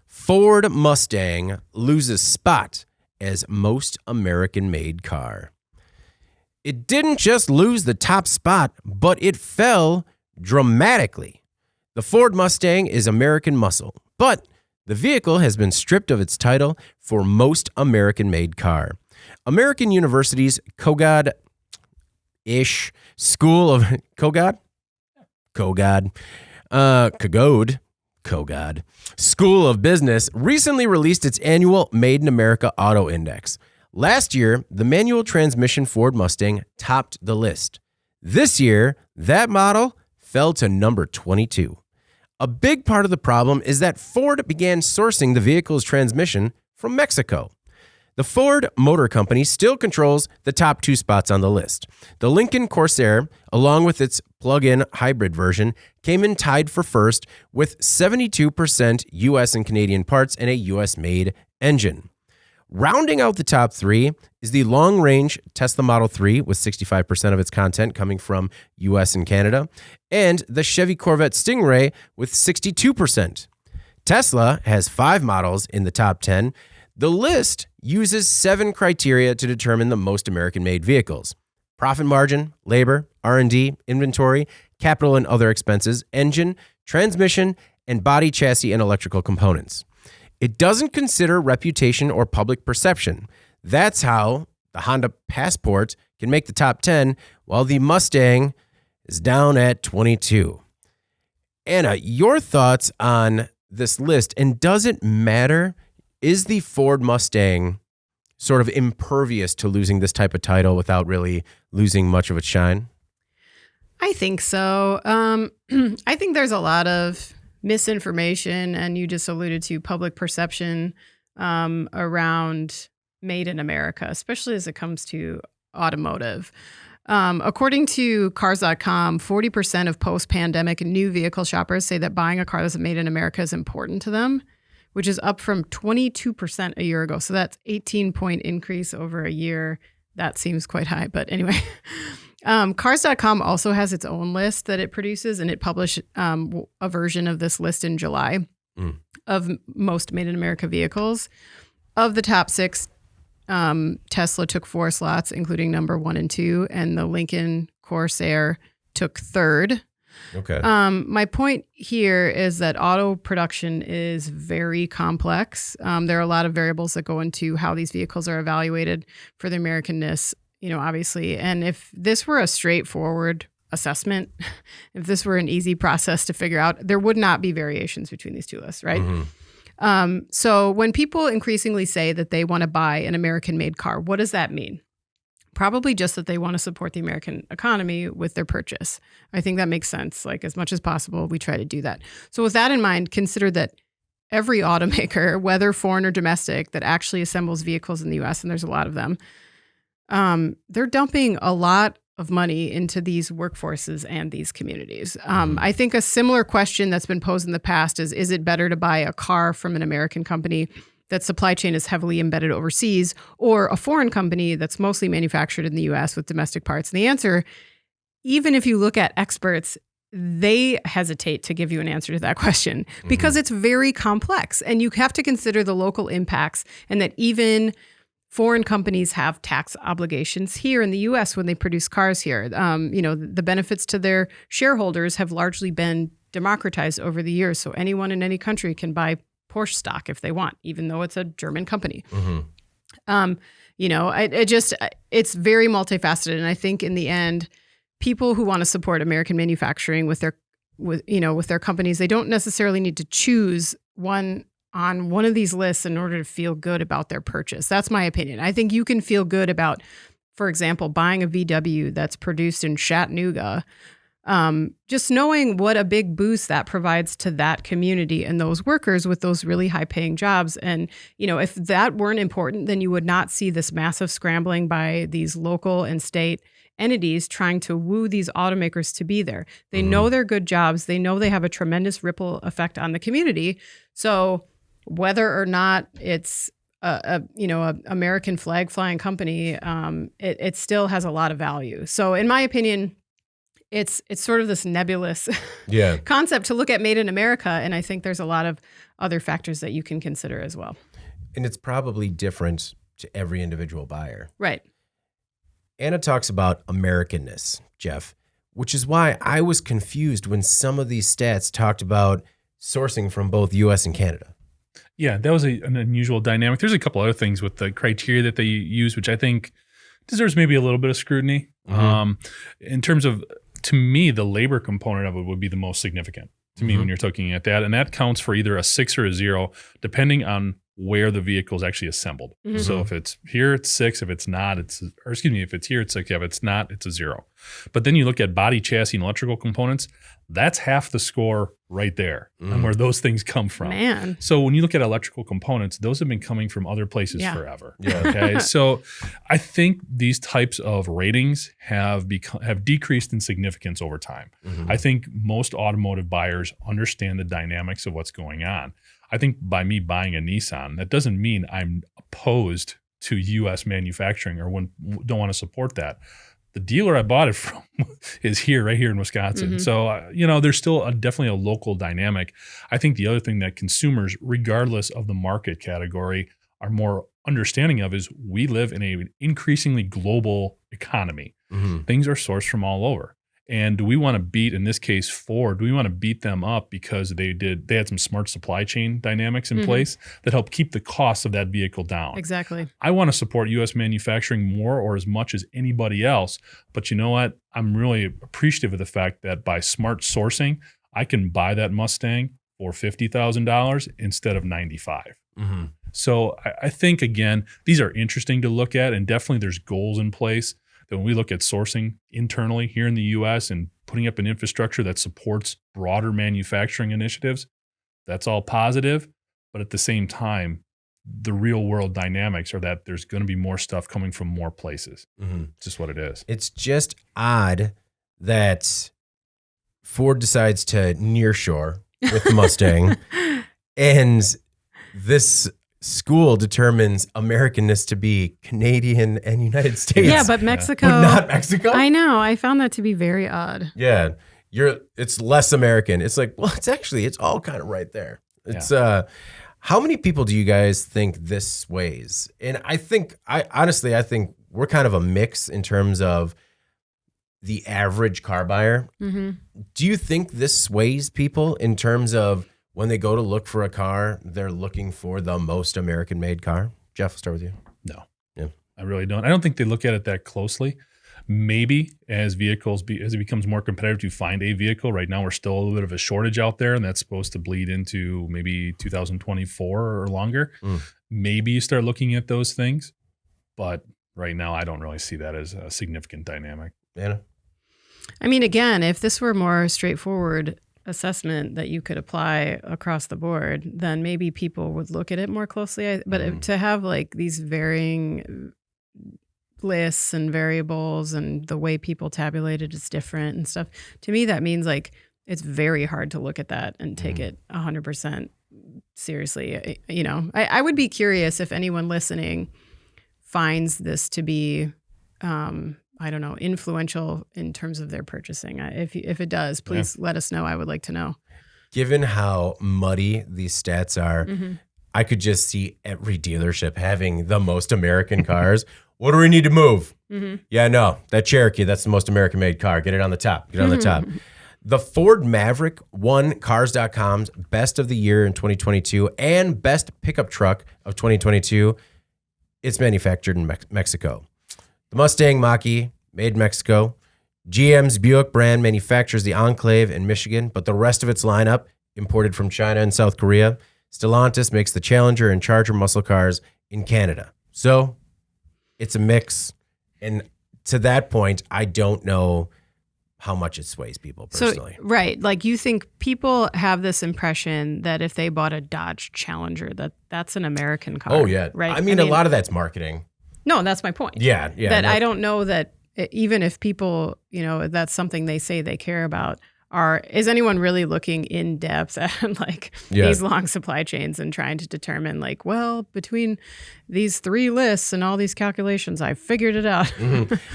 Ford Mustang loses spot as most American-made car. It didn't just lose the top spot, but it fell dramatically. The Ford Mustang is American muscle, but the vehicle has been stripped of its title for most American-made car. American University's Kogod School of School of Business recently released its annual Made in America Auto Index. Last year, the manual transmission Ford Mustang topped the list. This year, that model fell to number 22. A big part of the problem is that Ford began sourcing the vehicle's transmission from Mexico. The Ford Motor Company still controls the top two spots on the list. The Lincoln Corsair, along with its plug-in hybrid version, came in tied for first with 72% U.S. and Canadian parts and a U.S.-made engine. Rounding out the top three is the long-range Tesla Model 3 with 65% of its content coming from U.S. and Canada, and the Chevy Corvette Stingray with 62%. Tesla has 5 models in the top 10. The list uses 7 criteria to determine the most American-made vehicles: profit margin, labor, R&D, inventory, capital and other expenses, engine, transmission, and body, chassis, and electrical components. It doesn't consider reputation or public perception. That's how the Honda Passport can make the top 10, while the Mustang is down at 22. Anna, your thoughts on this list, and does it matter? Is the Ford Mustang sort of impervious to losing this type of title without really losing much of its shine? I think so. I think there's a lot of misinformation, and you just alluded to public perception around Made in America, especially as it comes to automotive. According to Cars.com, 40% of post-pandemic new vehicle shoppers say that buying a car that's made in America is important to them, which is up from 22% a year ago. So that's 18-point increase over a year. That seems quite high, but anyway. Cars.com also has its own list that it produces, and it published a version of this list in July of most Made in America vehicles. Of the top 6, Tesla took 4 slots, including number 1 and 2, and the Lincoln Corsair took 3rd. Okay. My point here is that auto production is very complex. There are a lot of variables that go into how these vehicles are evaluated for their Americanness, obviously. And if this were a straightforward assessment, if this were an easy process to figure out, there would not be variations between these two lists, right? Mm-hmm. So when people increasingly say that they want to buy an American-made car, what does that mean? Probably just that they want to support the American economy with their purchase. I think that makes sense. Like, as much as possible, we try to do that. So with that in mind, consider that every automaker, whether foreign or domestic, that actually assembles vehicles in the U.S., and there's a lot of them, they're dumping a lot of money into these workforces and these communities. I think a similar question that's been posed in the past is it better to buy a car from an American company that supply chain is heavily embedded overseas, or a foreign company that's mostly manufactured in the U.S. with domestic parts? And the answer, even if you look at experts, they hesitate to give you an answer to that question because it's very complex, and you have to consider the local impacts, and that even foreign companies have tax obligations here in the U.S. when they produce cars here. The benefits to their shareholders have largely been democratized over the years, so anyone in any country can buy Porsche stock if they want, even though it's a German company. It's very multifaceted, and I think in the end, people who want to support American manufacturing with their companies, they don't necessarily need to choose one on one of these lists in order to feel good about their purchase. That's my opinion. I think you can feel good about, for example, buying a VW that's produced in Chattanooga, just knowing what a big boost that provides to that community and those workers with those really high-paying jobs. And, if that weren't important, then you would not see this massive scrambling by these local and state entities trying to woo these automakers to be there. They know they're good jobs. They know they have a tremendous ripple effect on the community. So whether or not it's a American flag flying company, it still has a lot of value. So in my opinion, it's sort of this nebulous concept to look at Made in America. And I think there's a lot of other factors that you can consider as well. And it's probably different to every individual buyer. Right. Anna talks about Americanness, Jeff, which is why I was confused when some of these stats talked about sourcing from both U.S. and Canada. Yeah, that was an unusual dynamic. There's a couple other things with the criteria that they use, which I think deserves maybe a little bit of scrutiny. In terms of, to me, the labor component of it would be the most significant to me when you're looking at that. And that counts for either a 6 or a 0, depending on where the vehicle is actually assembled. So if it's here, it's 6. If it's not, if it's here, it's 6. If it's not, it's a 0. But then you look at body, chassis, and electrical components, that's half the score right there and where those things come from. Man. So when you look at electrical components, those have been coming from other places forever. Okay. So I think these types of ratings have decreased in significance over time. I think most automotive buyers understand the dynamics of what's going on. I think by me buying a Nissan, that doesn't mean I'm opposed to U.S. manufacturing or don't want to support that. The dealer I bought it from is right here in Wisconsin. So, there's still definitely a local dynamic. I think the other thing that consumers, regardless of the market category, are more understanding of is we live in an increasingly global economy. Things are sourced from all over. And do we want to beat, in this case, Ford, do we want to beat them up because they had some smart supply chain dynamics in place that help keep the cost of that vehicle down? Exactly. I want to support U.S. manufacturing more or as much as anybody else. But you know what? I'm really appreciative of the fact that by smart sourcing, I can buy that Mustang for $50,000 instead of $95,000. So I think, again, these are interesting to look at, and definitely there's goals in place. That when we look at sourcing internally here in the U.S. and putting up an infrastructure that supports broader manufacturing initiatives, that's all positive. But at the same time, the real world dynamics are that there's going to be more stuff coming from more places. It's just what it is. It's just odd that Ford decides to nearshore with the Mustang and this school determines Americanness to be Canadian and United States. Yeah, but Mexico. But not Mexico? I know. I found that to be very odd. Yeah. It's less American. It's like, well, it's all kind of right there. It's how many people do you guys think this sways? And I think we're kind of a mix in terms of the average car buyer. Do you think this sways people in terms of when they go to look for a car, they're looking for the most American-made car? Jeff, I'll start with you. No. Yeah. I really don't. I don't think they look at it that closely. Maybe as as it becomes more competitive to find a vehicle. Right now, we're still a little bit of a shortage out there, and that's supposed to bleed into maybe 2024 or longer. Maybe you start looking at those things, but right now, I don't really see that as a significant dynamic. Anna? I mean, again, if this were more straightforward assessment that you could apply across the board, then maybe people would look at it more closely. But to have like these varying lists and variables and the way people tabulate it is different and stuff, to me that means like it's very hard to look at that and take it 100% seriously. I would be curious if anyone listening finds this to be I don't know, influential in terms of their purchasing. If it does, please let us know. I would like to know. Given how muddy these stats are, I could just see every dealership having the most American cars. What do we need to move? Yeah, no, that Cherokee, that's the most American-made car. Get it on the top. Get it on the top. The Ford Maverick won Cars.com's Best of the Year in 2022 and Best Pickup Truck of 2022. It's manufactured in Mexico. The Mustang Mach-E, made in Mexico. GM's Buick brand manufactures the Enclave in Michigan, but the rest of its lineup imported from China and South Korea. Stellantis makes the Challenger and Charger muscle cars in Canada. So it's a mix. And to that point, I don't know how much it sways people personally. So, right. Like you think people have this impression that if they bought a Dodge Challenger, that's an American car. Oh, yeah. Right. I mean, a lot of that's marketing. No, that's my point. Yeah. That I don't know that even if people, that's something they say they care about, is anyone really looking in depth at these long supply chains and trying to determine between these 3 lists and all these calculations, I figured it out.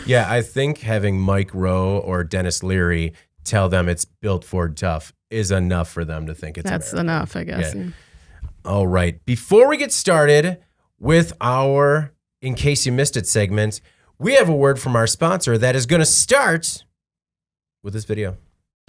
Yeah, I think having Mike Rowe or Dennis Leary tell them it's built Ford tough is enough for them to think it's That's American. enough, I guess. Yeah. All right. Before we get started with our In Case You Missed It segment, we have a word from our sponsor that is going to start with this video.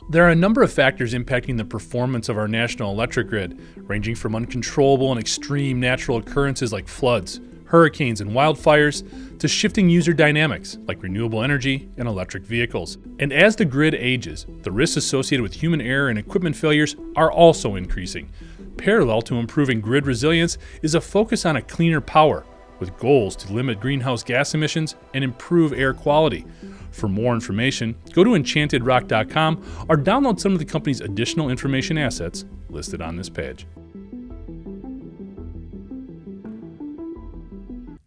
There are a number of factors impacting the performance of our national electric grid, ranging from uncontrollable and extreme natural occurrences like floods, hurricanes, and wildfires, to shifting user dynamics like renewable energy and electric vehicles. And as the grid ages, the risks associated with human error and equipment failures are also increasing. Parallel to improving grid resilience is a focus on a cleaner power, with goals to limit greenhouse gas emissions and improve air quality. For more information, go to enchantedrock.com or download some of the company's additional information assets listed on this page.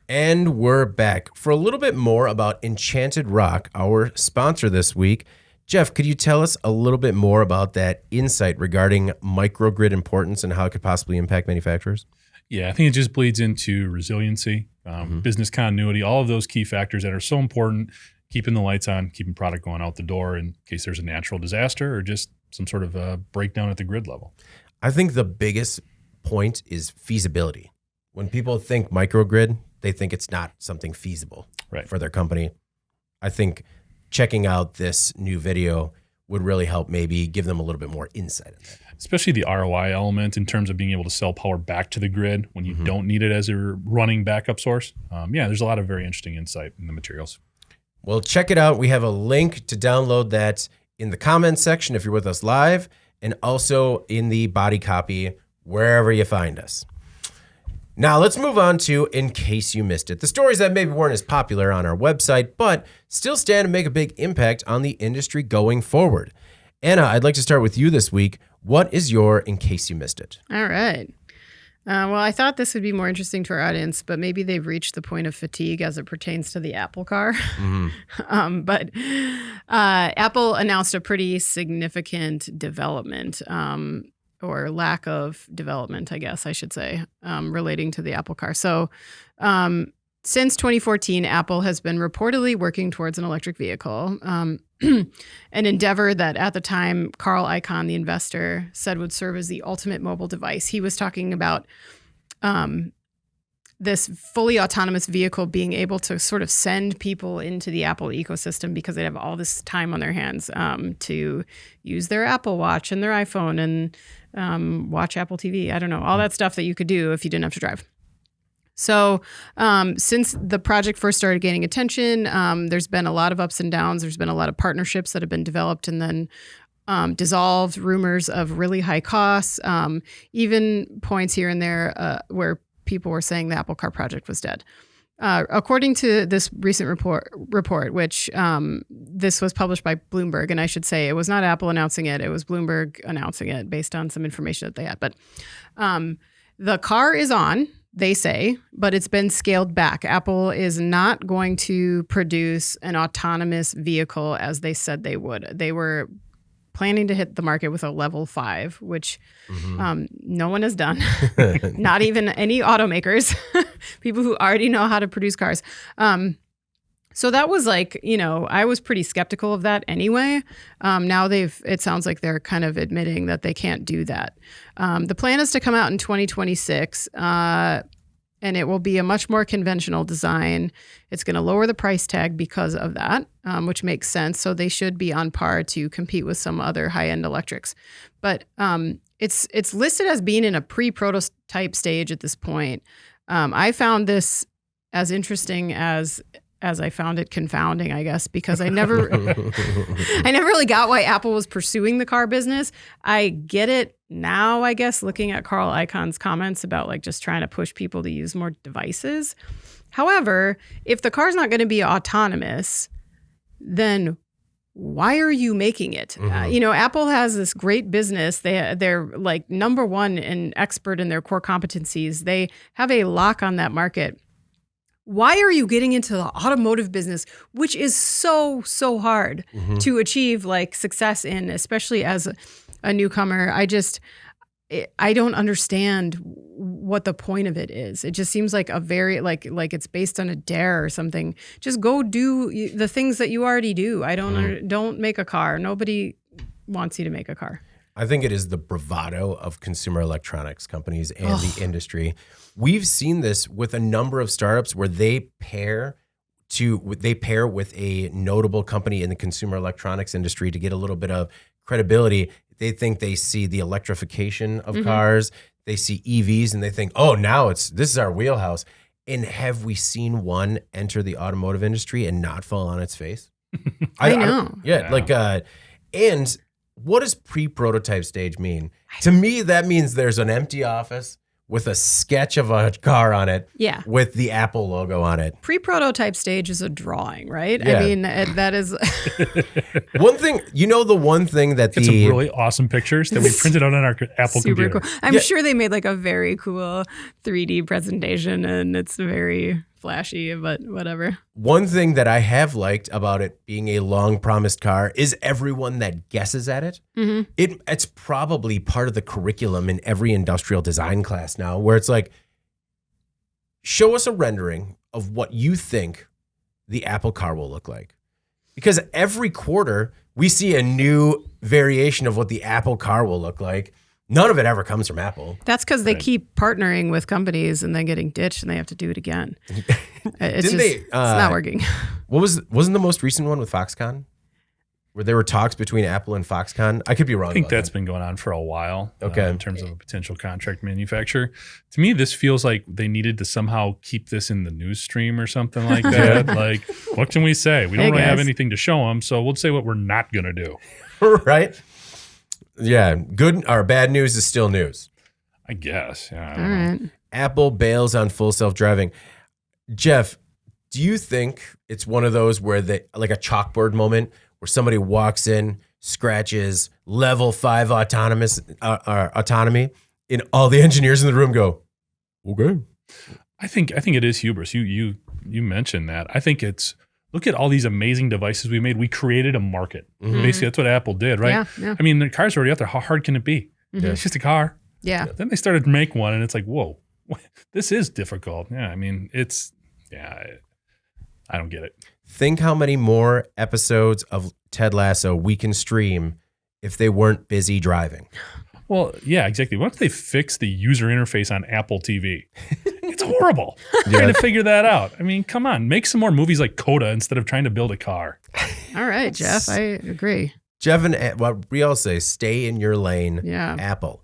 And we're back for a little bit more about Enchanted Rock, our sponsor this week. Jeff, could you tell us a little bit more about that insight regarding microgrid importance and how it could possibly impact manufacturers? Yeah, I think it just bleeds into resiliency, business continuity, all of those key factors that are so important, keeping the lights on, keeping product going out the door in case there's a natural disaster or just some sort of a breakdown at the grid level. I think the biggest point is feasibility. When people think microgrid, they think it's not something feasible for their company. I think checking out this new video would really help maybe give them a little bit more insight in that. Especially the ROI element in terms of being able to sell power back to the grid when you don't need it as a running backup source. There's a lot of very interesting insight in the materials. Well, check it out. We have a link to download that in the comments section if you're with us live, and also in the body copy wherever you find us. Now, let's move on to In Case You Missed It. The stories that maybe weren't as popular on our website, but still stand to make a big impact on the industry going forward. Anna, I'd like to start with you this week. What is your In Case You Missed It? All right. Well, I thought this would be more interesting to our audience, but maybe they've reached the point of fatigue as it pertains to the Apple car. But Apple announced a pretty significant development, or lack of development, I guess I should say, relating to the Apple car. So since 2014, Apple has been reportedly working towards an electric vehicle, an endeavor that at the time Carl Icahn, the investor, said would serve as the ultimate mobile device. He was talking about this fully autonomous vehicle being able to sort of send people into the Apple ecosystem because they have all this time on their hands to use their Apple Watch and their iPhone and watch Apple TV. I don't know, all that stuff that you could do if you didn't have to drive. So since the project first started gaining attention, there's been a lot of ups and downs. There's been a lot of partnerships that have been developed and then dissolved, rumors of really high costs, even points here and there where people were saying the Apple Car project was dead. According to this recent report, which this was published by Bloomberg, and I should say it was not Apple announcing it, it was Bloomberg announcing it based on some information that they had. But the car is on, they say, but it's been scaled back. Apple is not going to produce an autonomous vehicle as they said they would. They were planning to hit the market with a level 5, which no one has done, not even any automakers, people who already know how to produce cars. So that was like, I was pretty skeptical of that anyway. Now it sounds like they're kind of admitting that they can't do that. The plan is to come out in 2026, and it will be a much more conventional design. It's going to lower the price tag because of that, which makes sense. So they should be on par to compete with some other high-end electrics. But it's listed as being in a pre-prototype stage at this point. I found this as interesting as I found it confounding, I guess, because I never really got why Apple was pursuing the car business. I get it now, I guess, looking at Carl Icahn's comments about like just trying to push people to use more devices. However, if the car's not going to be autonomous, then why are you making it? Apple has this great business. They're like number one and expert in their core competencies. They have a lock on that market. Why are you getting into the automotive business, which is so hard to achieve like success in, especially as a newcomer? I don't understand what the point of it is. It just seems like a very like it's based on a dare or something. Just go do the things that you already do. Don't make a car. Nobody wants you to make a car. I think it is the bravado of consumer electronics companies and the industry. We've seen this with a number of startups where they pair with a notable company in the consumer electronics industry to get a little bit of credibility. They think they see the electrification of cars, they see EVs, and they think, oh, now this is our wheelhouse. And have we seen one enter the automotive industry and not fall on its face? I know. And what does pre-prototype stage mean? To me, that means there's an empty office with a sketch of a car on it with the Apple logo on it. Pre-prototype stage is a drawing, right? Yeah. I mean, that is... One thing, the one thing that It's some really awesome pictures that we printed out on our Apple super computer. cool. I'm sure they made like a very cool 3D presentation and it's very flashy, but whatever. One thing that I have liked about it being a long promised car is everyone that guesses at it. It's probably part of the curriculum in every industrial design class now, where it's like, show us a rendering of what you think the Apple car will look like. Because every quarter we see a new variation of what the Apple car will look like. None of it ever comes from Apple. That's because they keep partnering with companies and then getting ditched and they have to do it again. It's not working. Wasn't the most recent one with Foxconn? Where there were talks between Apple and Foxconn? I could be wrong. I think that's been going on for a while. Okay. In terms of a potential contract manufacturer. To me, this feels like they needed to somehow keep this in the news stream or something like that. Like, what can we say? We don't really have anything to show them, so we'll say what we're not going to do. Right? Yeah. Good or bad news is still news. I guess. Yeah. All right. Apple bails on full self-driving. Jeff, do you think it's one of those where like a chalkboard moment where somebody walks in, scratches level 5 autonomy, and all the engineers in the room go, okay? I think it is hubris. You mentioned that. I think it's, look at all these amazing devices we made. We created a market. Basically, that's what Apple did, right? Yeah. I mean, the car's already out there. How hard can it be? It's just a car. Yeah. Then they started to make one, and it's like, whoa, this is difficult. Yeah, I mean, I don't get it. Think how many more episodes of Ted Lasso we can stream if they weren't busy driving. Well, yeah, exactly. What if they fix the user interface on Apple TV? It's horrible. Trying to figure that out. I mean, come on. Make some more movies like Coda instead of trying to build a car. All right, Jeff. I agree. Jeff and what we all say, stay in your lane, Apple.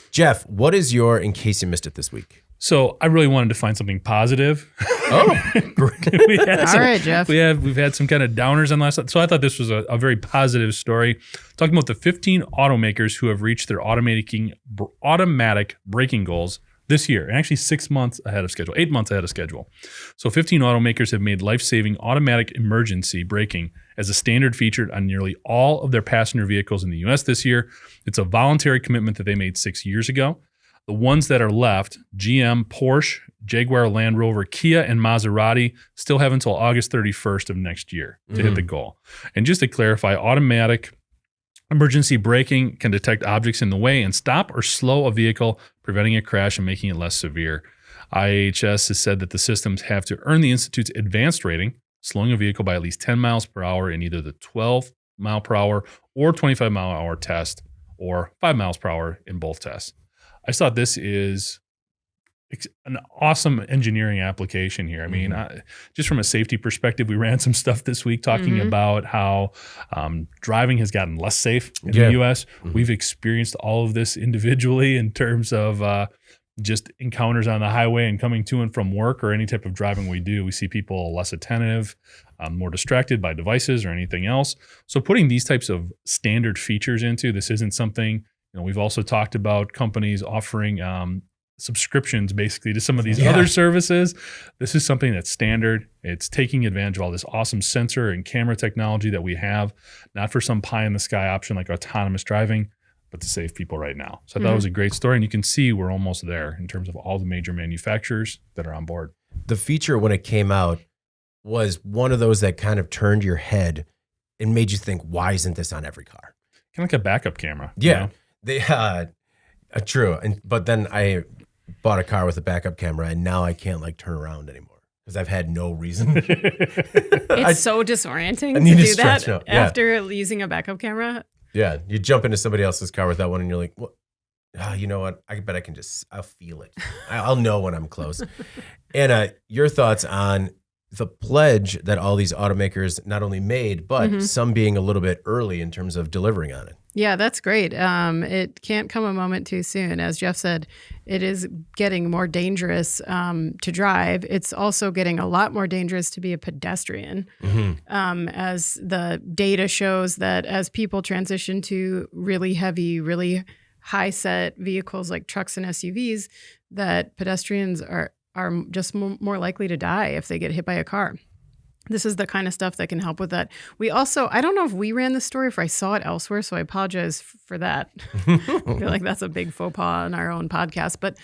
Jeff, what is in case you missed it this week? So I really wanted to find something positive. Oh, great. All right, Jeff. We've had some kind of downers on last night. So I thought this was a very positive story. Talking about the 15 automakers who have reached their automatic braking goals this year, and actually 6 months ahead of schedule, 8 months ahead of schedule. So 15 automakers have made life-saving automatic emergency braking as a standard featured on nearly all of their passenger vehicles in the U.S. this year. It's a voluntary commitment that they made 6 years ago. The ones that are left, GM, Porsche, Jaguar, Land Rover, Kia, and Maserati, still have until August 31st of next year to hit the goal. And just to clarify, automatic emergency braking can detect objects in the way and stop or slow a vehicle, preventing a crash and making it less severe. IHS has said that the systems have to earn the Institute's advanced rating, slowing a vehicle by at least 10 miles per hour in either the 12 mile per hour or 25 mile per hour test, or 5 miles per hour in both tests. I thought this is an awesome engineering application here. I mean, just from a safety perspective, we ran some stuff this week talking about how driving has gotten less safe in the U.S. We've experienced all of this individually in terms of just encounters on the highway and coming to and from work or any type of driving we do. We see people less attentive, more distracted by devices or anything else. So putting these types of standard features into this isn't something, we've also talked about companies offering subscriptions basically to some of these other services. This is something that's standard. It's taking advantage of all this awesome sensor and camera technology that we have, not for some pie in the sky option like autonomous driving, but to save people right now. So I thought it was a great story. And you can see we're almost there in terms of all the major manufacturers that are on board. The feature when it came out was one of those that kind of turned your head and made you think, why isn't this on every car? Kind of like a backup camera. Yeah. They true. But then I bought a car with a backup camera and now I can't turn around anymore because I've had no reason. It's so disorienting to do that after using a backup camera. Yeah. You jump into somebody else's car with that one and you're like, well, you know what? I bet I'll feel it. I'll know when I'm close. And your thoughts on the pledge that all these automakers not only made, but some being a little bit early in terms of delivering on it. Yeah, that's great. It can't come a moment too soon. As Jeff said, it is getting more dangerous to drive. It's also getting a lot more dangerous to be a pedestrian. As the data shows that as people transition to really heavy, really high-set vehicles like trucks and SUVs, that pedestrians are just more likely to die if they get hit by a car. This is the kind of stuff that can help with that. We also, I don't know if we ran this story, if I saw it elsewhere, so I apologize for that. I feel like that's a big faux pas on our own podcast. But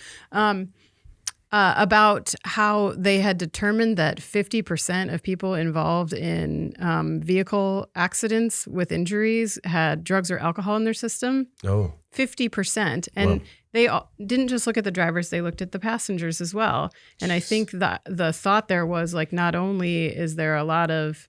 about how they had determined that 50% of people involved in vehicle accidents with injuries had drugs or alcohol in their system. 50%. And they didn't just look at the drivers, they looked at the passengers as well. And I think that the thought there was not only is there a lot of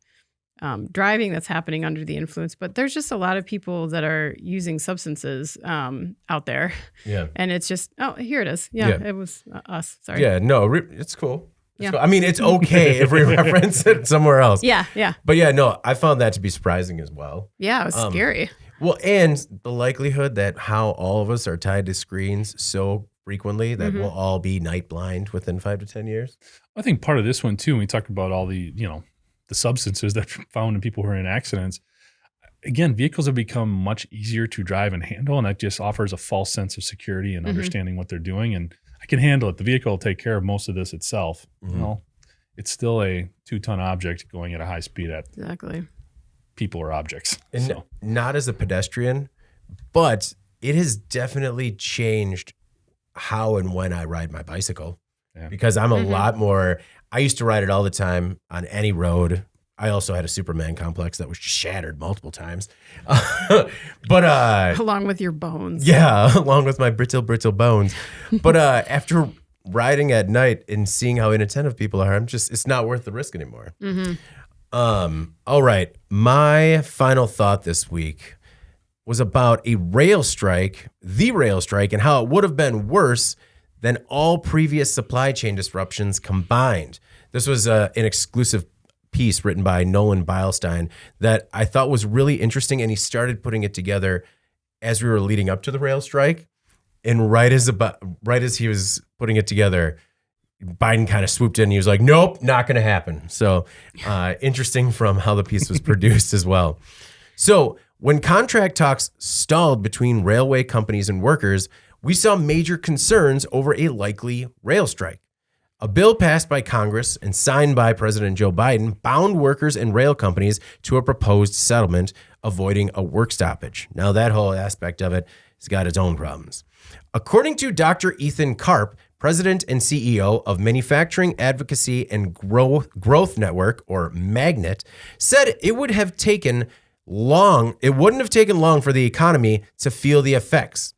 driving that's happening under the influence, but there's just a lot of people that are using substances out there. Yeah. And it's just, here it is. Yeah. It was us. Sorry. Yeah, no, it's cool. Cool. I mean, it's okay if we reference it somewhere else. Yeah. But yeah, no, I found that to be surprising as well. Yeah, it was scary. Well, and the likelihood that how all of us are tied to screens so frequently that we'll all be night blind within 5 to 10 years. I think part of this one too, when we talk about all the, the substances that are found in people who are in accidents, again, vehicles have become much easier to drive and handle, and that just offers a false sense of security and understanding what they're doing. And I can handle it. The vehicle will take care of most of this itself. It's still a 2-ton object going at a high speed at people or objects. And not as a pedestrian, but it has definitely changed how and when I ride my bicycle. Because I'm a lot more, I used to ride it all the time on any road. I also had a Superman complex that was shattered multiple times. But along with your bones. Yeah, along with my brittle bones. But after riding at night and seeing how inattentive people are, it's not worth the risk anymore. All right. My final thought this week was about the rail strike, and how it would have been worse than all previous supply chain disruptions combined. This was an exclusive piece written by Nolan Beilstein that I thought was really interesting, and he started putting it together as we were leading up to the rail strike. And right as he was putting it together, Biden kind of swooped in and he was like, nope, not going to happen. So interesting from how the piece was produced as well. So when contract talks stalled between railway companies and workers, we saw major concerns over a likely rail strike. A bill passed by Congress and signed by President Joe Biden bound workers and rail companies to a proposed settlement, avoiding a work stoppage. Now, that whole aspect of it has got its own problems. According to Dr. Ethan Karp, President and CEO of Manufacturing Advocacy and Growth Network, or Magnet, said it wouldn't have taken long for the economy to feel the effects.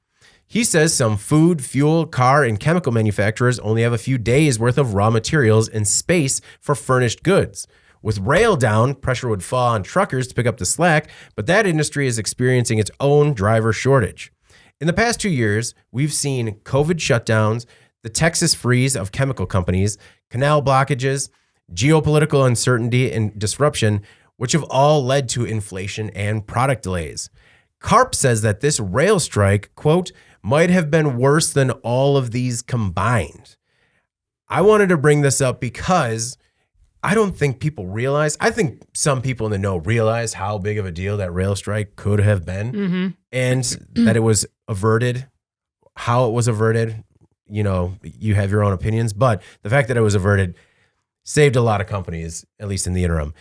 He says some food, fuel, car, and chemical manufacturers only have a few days worth of raw materials and space for furnished goods, With rail down, pressure would fall on truckers to pick up the slack, but that industry is experiencing its own driver shortage. In the past 2 years, we've seen COVID shutdowns, the Texas freeze of chemical companies, canal blockages, geopolitical uncertainty and disruption, which have all led to inflation and product delays. CARP says that this rail strike, quote, might have been worse than all of these combined. I wanted to bring this up because I don't think people realize, I think some people in the know realize how big of a deal that rail strike could have been and that it was averted, how it was averted. You know, you have your own opinions, but the fact that it was averted saved a lot of companies, at least in the interim.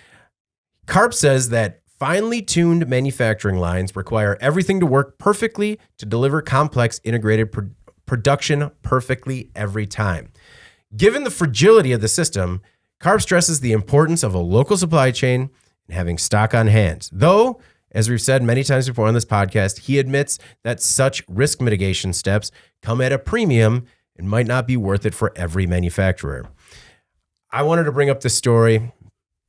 CARP says that finely tuned manufacturing lines require everything to work perfectly to deliver complex integrated production perfectly every time. Given the fragility of the system, CARP stresses the importance of a local supply chain and having stock on hand. Though, as we've said many times before on this podcast, he admits that such risk mitigation steps come at a premium and might not be worth it for every manufacturer. I wanted to bring up this story,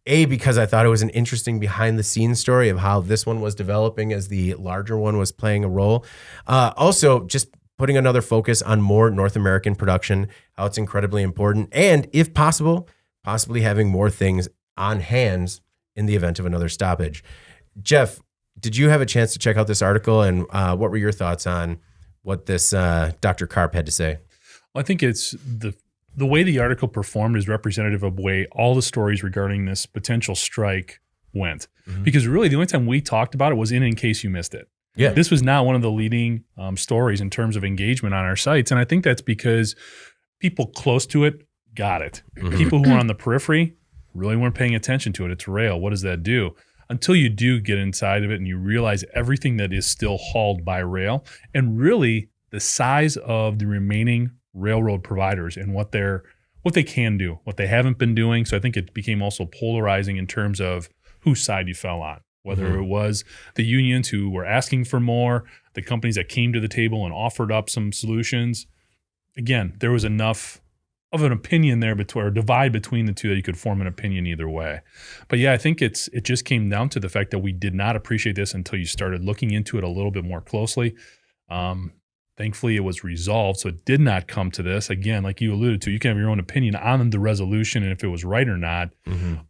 because I thought it was an interesting behind-the-scenes story of how this one was developing as the larger one was playing a role. Also, just putting another focus on more North American production, how it's incredibly important, and if possible, possibly having more things on hand in the event of another stoppage. Jeff, did you have a chance to check out this article, and what were your thoughts on what this Dr. Karp had to say? Well, I think it's the way the article performed is representative of the way all the stories regarding this potential strike went. Because really the only time we talked about it was in case you missed it. Yeah. This was not one of the leading stories in terms of engagement on our sites. And I think that's because people close to it got it. People who are on the periphery really weren't paying attention to it. It's rail. What does that do? Until you do get inside of it and you realize everything that is still hauled by rail and really the size of the remaining railroad providers and what they can do, what they haven't been doing. So I think it became also polarizing in terms of whose side you fell on, whether it was the unions who were asking for more, the companies that came to the table and offered up some solutions. Again, there was enough of an opinion there between, or divide between the two, that you could form an opinion either way. But yeah, I think it just came down to the fact that we did not appreciate this until you started looking into it a little bit more closely. Thankfully, it was resolved, so it did not come to this. Again, like you alluded to, you can have your own opinion on the resolution and if it was right or not.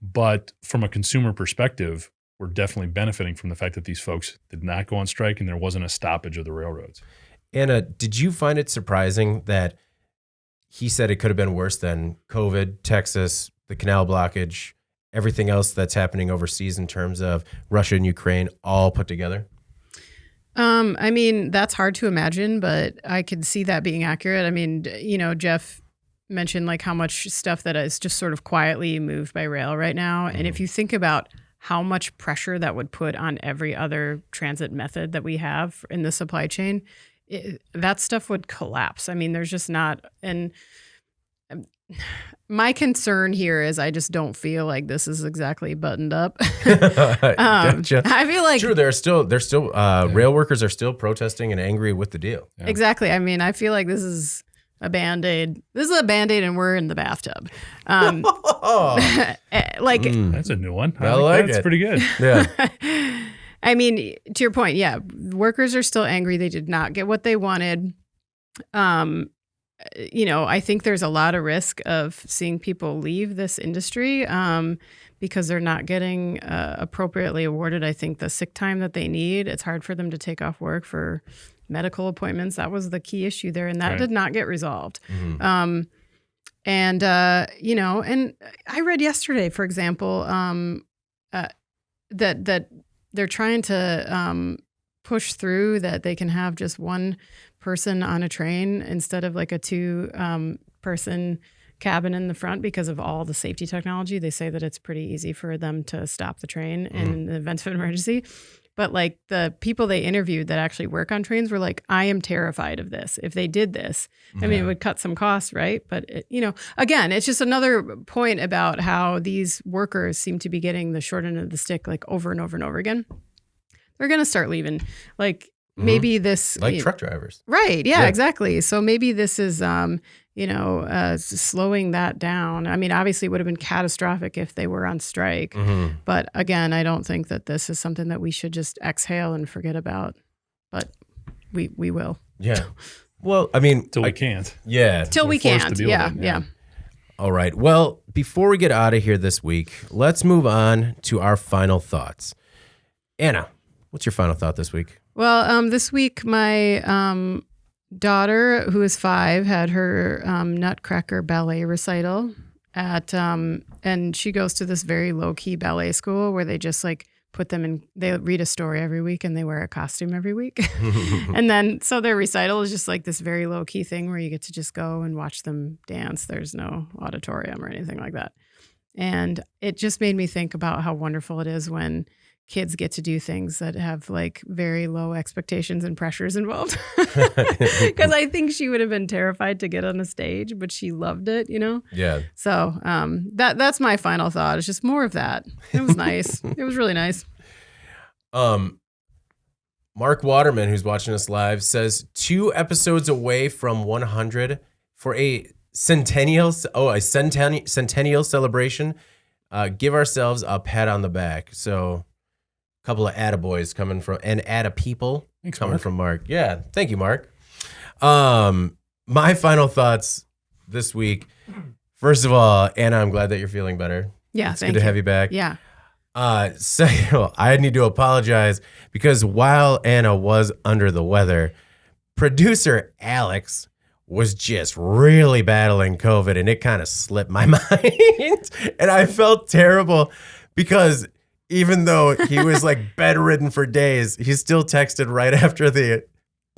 But from a consumer perspective, we're definitely benefiting from the fact that these folks did not go on strike and there wasn't a stoppage of the railroads. Anna, did you find it surprising that he said it could have been worse than COVID, Texas, the canal blockage, everything else that's happening overseas in terms of Russia and Ukraine all put together? I mean, that's hard to imagine, but I could see that being accurate. I mean, you know, Jeff mentioned like how much stuff that is just sort of quietly moved by rail right now. And if you think about how much pressure that would put on every other transit method that we have in the supply chain, that stuff would collapse. I mean, there's just not, and my concern here is I just don't feel like this is exactly buttoned up. Gotcha. I feel like true. They're still rail workers are still protesting and angry with the deal. Yeah. Exactly. I mean, I feel like this is a Band-Aid. This is a Band-Aid and we're in the bathtub. Like That's a new one. I like That's it. pretty good. Yeah. I mean, to your point, yeah, workers are still angry. They did not get what they wanted. You know, I think there's a lot of risk of seeing people leave this industry because they're not getting appropriately awarded, I think, the sick time that they need. It's hard for them to take off work for medical appointments. That was the key issue there, and that did not get resolved. You know, and I read yesterday, for example, that they're trying to push through that they can have just one person on a train instead of like a two person cabin in the front because of all the safety technology. They say that it's pretty easy for them to stop the train in the event of an emergency. But like the people they interviewed that actually work on trains were like, I am terrified of this. If they did this, I mean, it would cut some costs, right? But, you know, again, it's just another point about how these workers seem to be getting the short end of the stick like over and over and over again. They're going to start leaving. Like maybe this... Like truck drivers. Right. Yeah, exactly. So maybe this is, slowing that down. I mean, obviously it would have been catastrophic if they were on strike. Mm-hmm. But again, I don't think that this is something that we should just exhale and forget about. But we will. Yeah. Well, I mean, Till we can't. Yeah. Till we forced to can't. deal with Yeah, it, yeah. All right. Well, before we get out of here this week, let's move on to our final thoughts. Anna, what's your final thought this week? Well, this week my daughter, who is 5, had her Nutcracker ballet recital and she goes to this very low key ballet school where they just like put them in. They read a story every week and they wear a costume every week, and then so their recital is just like this very low key thing where you get to just go and watch them dance. There's no auditorium or anything like that, and it just made me think about how wonderful it is when kids get to do things that have like very low expectations and pressures involved. Because I think she would have been terrified to get on a stage, but she loved it, Yeah. So that's my final thought. It's just more of that. It was nice. It was really nice. Mark Waterman, who's watching us live, says 2 episodes away from 100 for a centennial celebration. Give ourselves a pat on the back. So couple of attaboys coming from and atta people coming from Mark. Yeah, thank you, Mark. My final thoughts this week. First of all, Anna, I'm glad that you're feeling better. Yeah, it's good to have you back. Yeah. Second of all, I need to apologize because while Anna was under the weather, producer Alex was just really battling COVID, and it kind of slipped my mind, and I felt terrible because even though he was like bedridden for days, he still texted right after the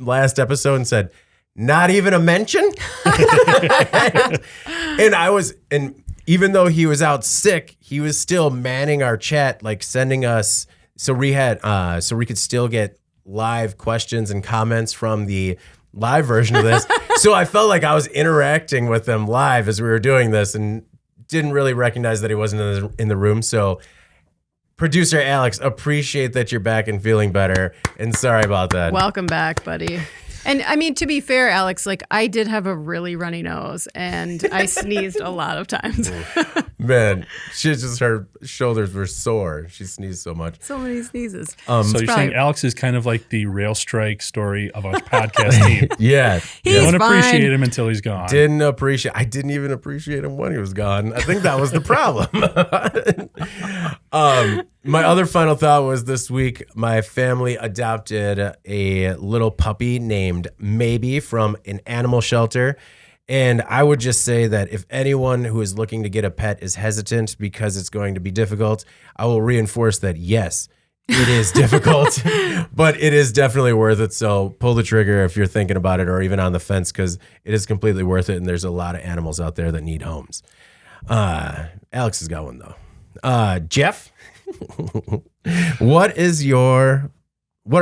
last episode and said, "Not even a mention." and even though he was out sick, he was still manning our chat, like sending us so we could still get live questions and comments from the live version of this. So I felt like I was interacting with them live as we were doing this and didn't really recognize that he wasn't in the room. So producer Alex, appreciate that you're back and feeling better, and sorry about that. Welcome back, buddy. And I mean, to be fair, Alex, like I did have a really runny nose and I sneezed a lot of times. Man, her shoulders were sore. She sneezed so much. So many sneezes. So you're saying Alex is kind of like the rail strike story of our podcast team. Yeah. He's Don't fine. appreciate him until he's gone. I didn't even appreciate him when he was gone. I think that was the problem. My other final thought was this week, my family adopted a little puppy named Maybe from an animal shelter. And I would just say that if anyone who is looking to get a pet is hesitant because it's going to be difficult, I will reinforce that, yes, it is difficult, but it is definitely worth it. So pull the trigger if you're thinking about it or even on the fence, because it is completely worth it. And there's a lot of animals out there that need homes. Alex has got one, though. Jeff, what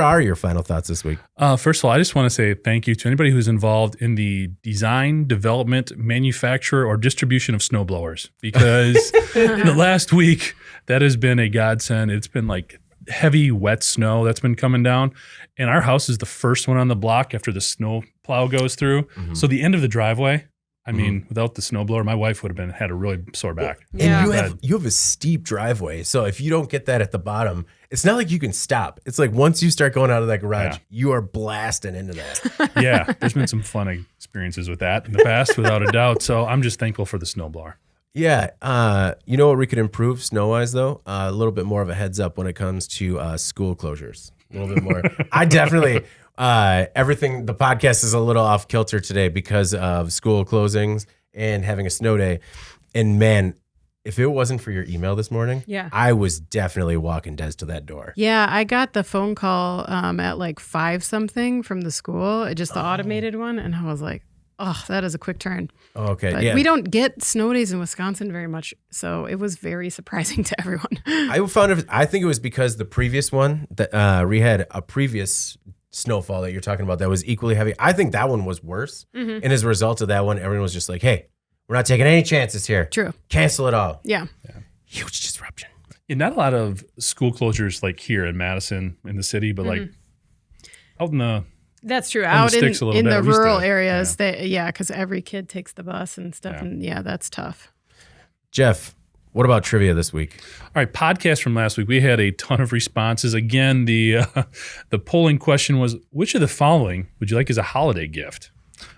are your final thoughts this week? First of all, I just want to say thank you to anybody who's involved in the design, development, manufacture, or distribution of snowblowers, because in the last week, that has been a godsend. It's been like heavy, wet snow that's been coming down, and our house is the first one on the block after the snow plow goes through. Mm-hmm. So the end of the driveway, I mean, without the snowblower, my wife would have had a really sore back. Yeah. And you have a steep driveway, so if you don't get that at the bottom, it's not like you can stop. It's like once you start going out of that garage, you are blasting into that. Yeah, there's been some fun experiences with that in the past, without a doubt. So I'm just thankful for the snowblower. Yeah. You know what we could improve snow-wise, though? A little bit more of a heads up when it comes to school closures. A little bit more. I definitely... the podcast is a little off kilter today because of school closings and having a snow day. And man, if it wasn't for your email this morning, I was definitely walking Des to that door. Yeah, I got the phone call at like 5 something from the school, just the automated one. And I was like, oh, that is a quick turn. Okay. But we don't get snow days in Wisconsin very much. So it was very surprising to everyone. I think it was because the previous one that we had a previous snowfall that you're talking about that was equally heavy. I think that one was worse. Mm-hmm. And as a result of that one, everyone was just like, hey, we're not taking any chances here. True. Cancel it all. Yeah. Huge disruption. And not a lot of school closures like here in Madison in the city, but like out in the That's true. the Out sticks a little in bit, the at least rural there. areas, because every kid takes the bus and stuff. Yeah. And yeah, that's tough. Jeff, what about trivia this week? All right, podcast from last week. We had a ton of responses. Again, the polling question was, which of the following would you like as a holiday gift?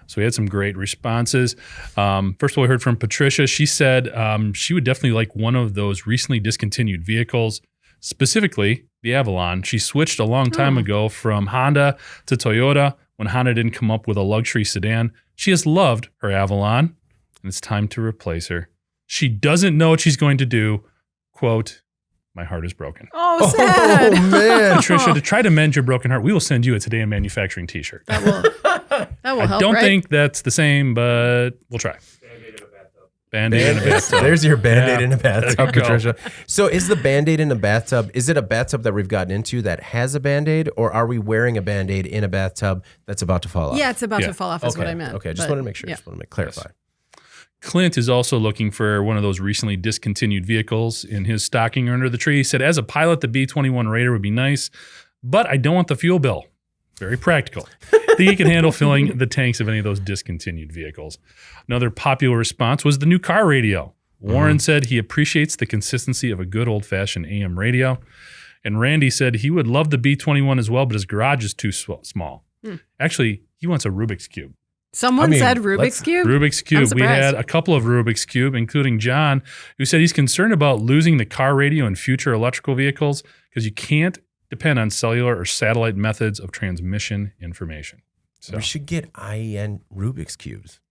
So we had some great responses. First of all, we heard from Patricia. She said she would definitely like one of those recently discontinued vehicles, specifically the Avalon. She switched a long time ago from Honda to Toyota when Honda didn't come up with a luxury sedan. She has loved her Avalon, and it's time to replace her. She doesn't know what she's going to do. Quote, my heart is broken. Oh, sad. Oh, man. Patricia, to try to mend your broken heart, we will send you a Today in Manufacturing t-shirt. That will I help, don't right? think that's the same, but we'll try. Band-Aid in a bathtub. There's your Band-Aid Yeah. in a bathtub, There you go. Patricia. So is the Band-Aid in a bathtub, is it a bathtub that we've gotten into that has a Band-Aid, or are we wearing a Band-Aid in a bathtub that's about to fall off? Yeah, it's about Yeah. to fall off is what I meant. Okay, just But, wanted to make sure. yeah. Just want to clarify. Clint is also looking for one of those recently discontinued vehicles in his stocking under the tree. He said, as a pilot, the B-21 Raider would be nice, but I don't want the fuel bill. Very practical. I think he can handle filling the tanks of any of those discontinued vehicles. Another popular response was the new car radio. Warren said he appreciates the consistency of a good old-fashioned AM radio. And Randy said he would love the B-21 as well, but his garage is too small. Actually, he wants a Rubik's Cube. Someone said Rubik's let's- Cube? Rubik's I'm Cube. We surprised. had a couple of Rubik's Cube, including John, who said he's concerned about losing the car radio in future electrical vehicles because you can't depend on cellular or satellite methods of transmission information. So We should get IEN Rubik's Cubes.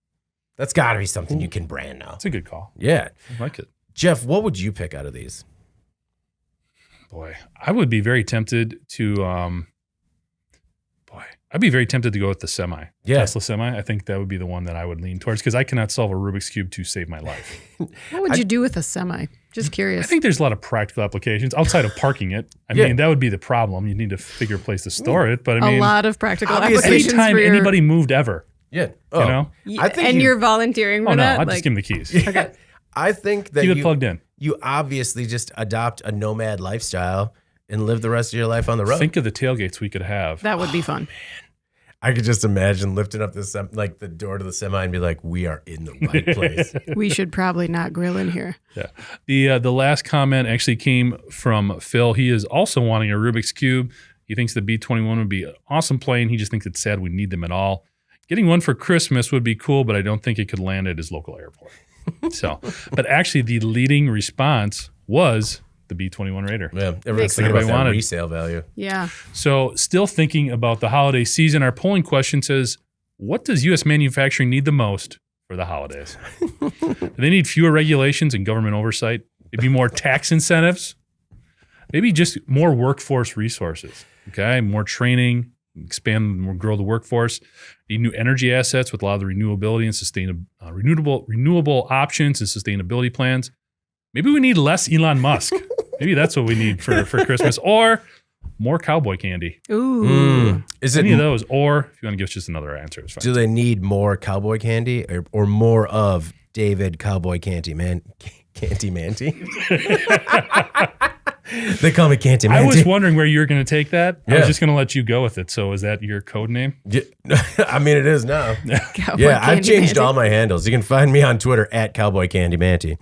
That's got to be something you can brand now. that's a good call. Yeah. I like it. Jeff, what would you pick out of these? Boy, I would be very tempted to I'd be very tempted to go with the semi. Yeah. Tesla semi. I think that would be the one that I would lean towards because I cannot solve a Rubik's Cube to save my life. What would you do with a semi? Just curious. I think there's a lot of practical applications outside of parking it. I Yeah. mean, that would be the problem. You need to figure a place to store it. But I mean, a lot of practical obviously, applications anytime for your, anybody moved ever, Yeah. you know? I think and you- you're volunteering for Oh, no, that? I'd just give him the keys. Okay. I think that Keep it plugged in. you obviously just adopt a nomad lifestyle and live the rest of your life on the road. Think of the tailgates we could have. that would be fun. I could just imagine lifting up the door to the semi and be like, "We are in the right place." We should probably not grill in here. Yeah. The last comment actually came from Phil. He is also wanting a Rubik's Cube. He thinks the B-21 would be an awesome plane. He just thinks it's sad we need them at all. Getting one for Christmas would be cool, but I don't think it could land at his local airport. But actually the leading response was the B-21 Raider. Yeah, everyone's Makes thinking about sense. that Wanted. resale value. Yeah. So still thinking about the holiday season, our polling question says, what does U.S. manufacturing need the most for the holidays? Do they need fewer regulations and government oversight? Maybe more tax incentives? Maybe just more workforce resources, okay? More training, expand, more grow the workforce. Need new energy assets with a lot of the renewability and renewable options and sustainability plans. Maybe we need less Elon Musk. Maybe that's what we need for Christmas. Or more cowboy candy. Ooh. Is it? Any of those. Or if you want to give us just another answer, it's fine. Do they need more cowboy candy or more of David Cowboy Canty Manty? They call me Canty I was Manty. wondering where you were going to take that. I Yeah. was just going to let you go with it. So is that your code name? Yeah, I mean, it is now. Cowboy Yeah, I've Candy changed Man. all my handles. You can find me on Twitter at Cowboy Candy Manty.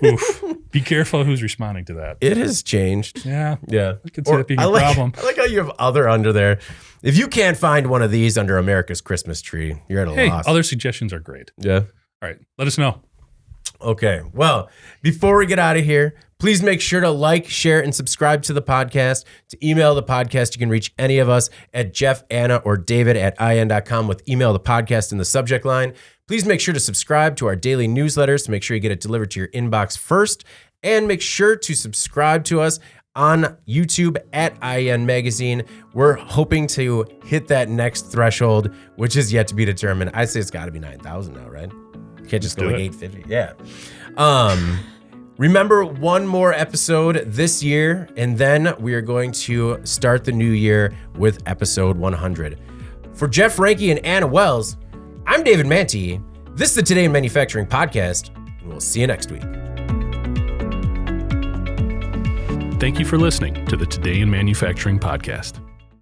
Oof. Be careful who's responding to that. It has changed. Yeah. Yeah. I could see that being a like, problem. I like how you have other under there. If you can't find one of these under America's Christmas tree, you're at a Hey, loss. other suggestions are great. Yeah. All right. Let us know. Okay. Well, before we get out of here, please make sure to like, share, and subscribe to the podcast. To email the podcast, you can reach any of us at Jeff, Anna, or David at in.com with email the podcast in the subject line. Please make sure to subscribe to our daily newsletters to make sure you get it delivered to your inbox first. And make sure to subscribe to us on YouTube at IEN Magazine. We're hoping to hit that next threshold, which is yet to be determined. I'd say it's got to be 9,000 now, right? You can't just go Do like it. 850. Yeah. Remember, one more episode this year, and then we are going to start the new year with episode 100. For Jeff Ranke and Anna Wells, I'm David Manti. This is the Today in Manufacturing podcast, and we'll see you next week. Thank you for listening to the Today in Manufacturing podcast.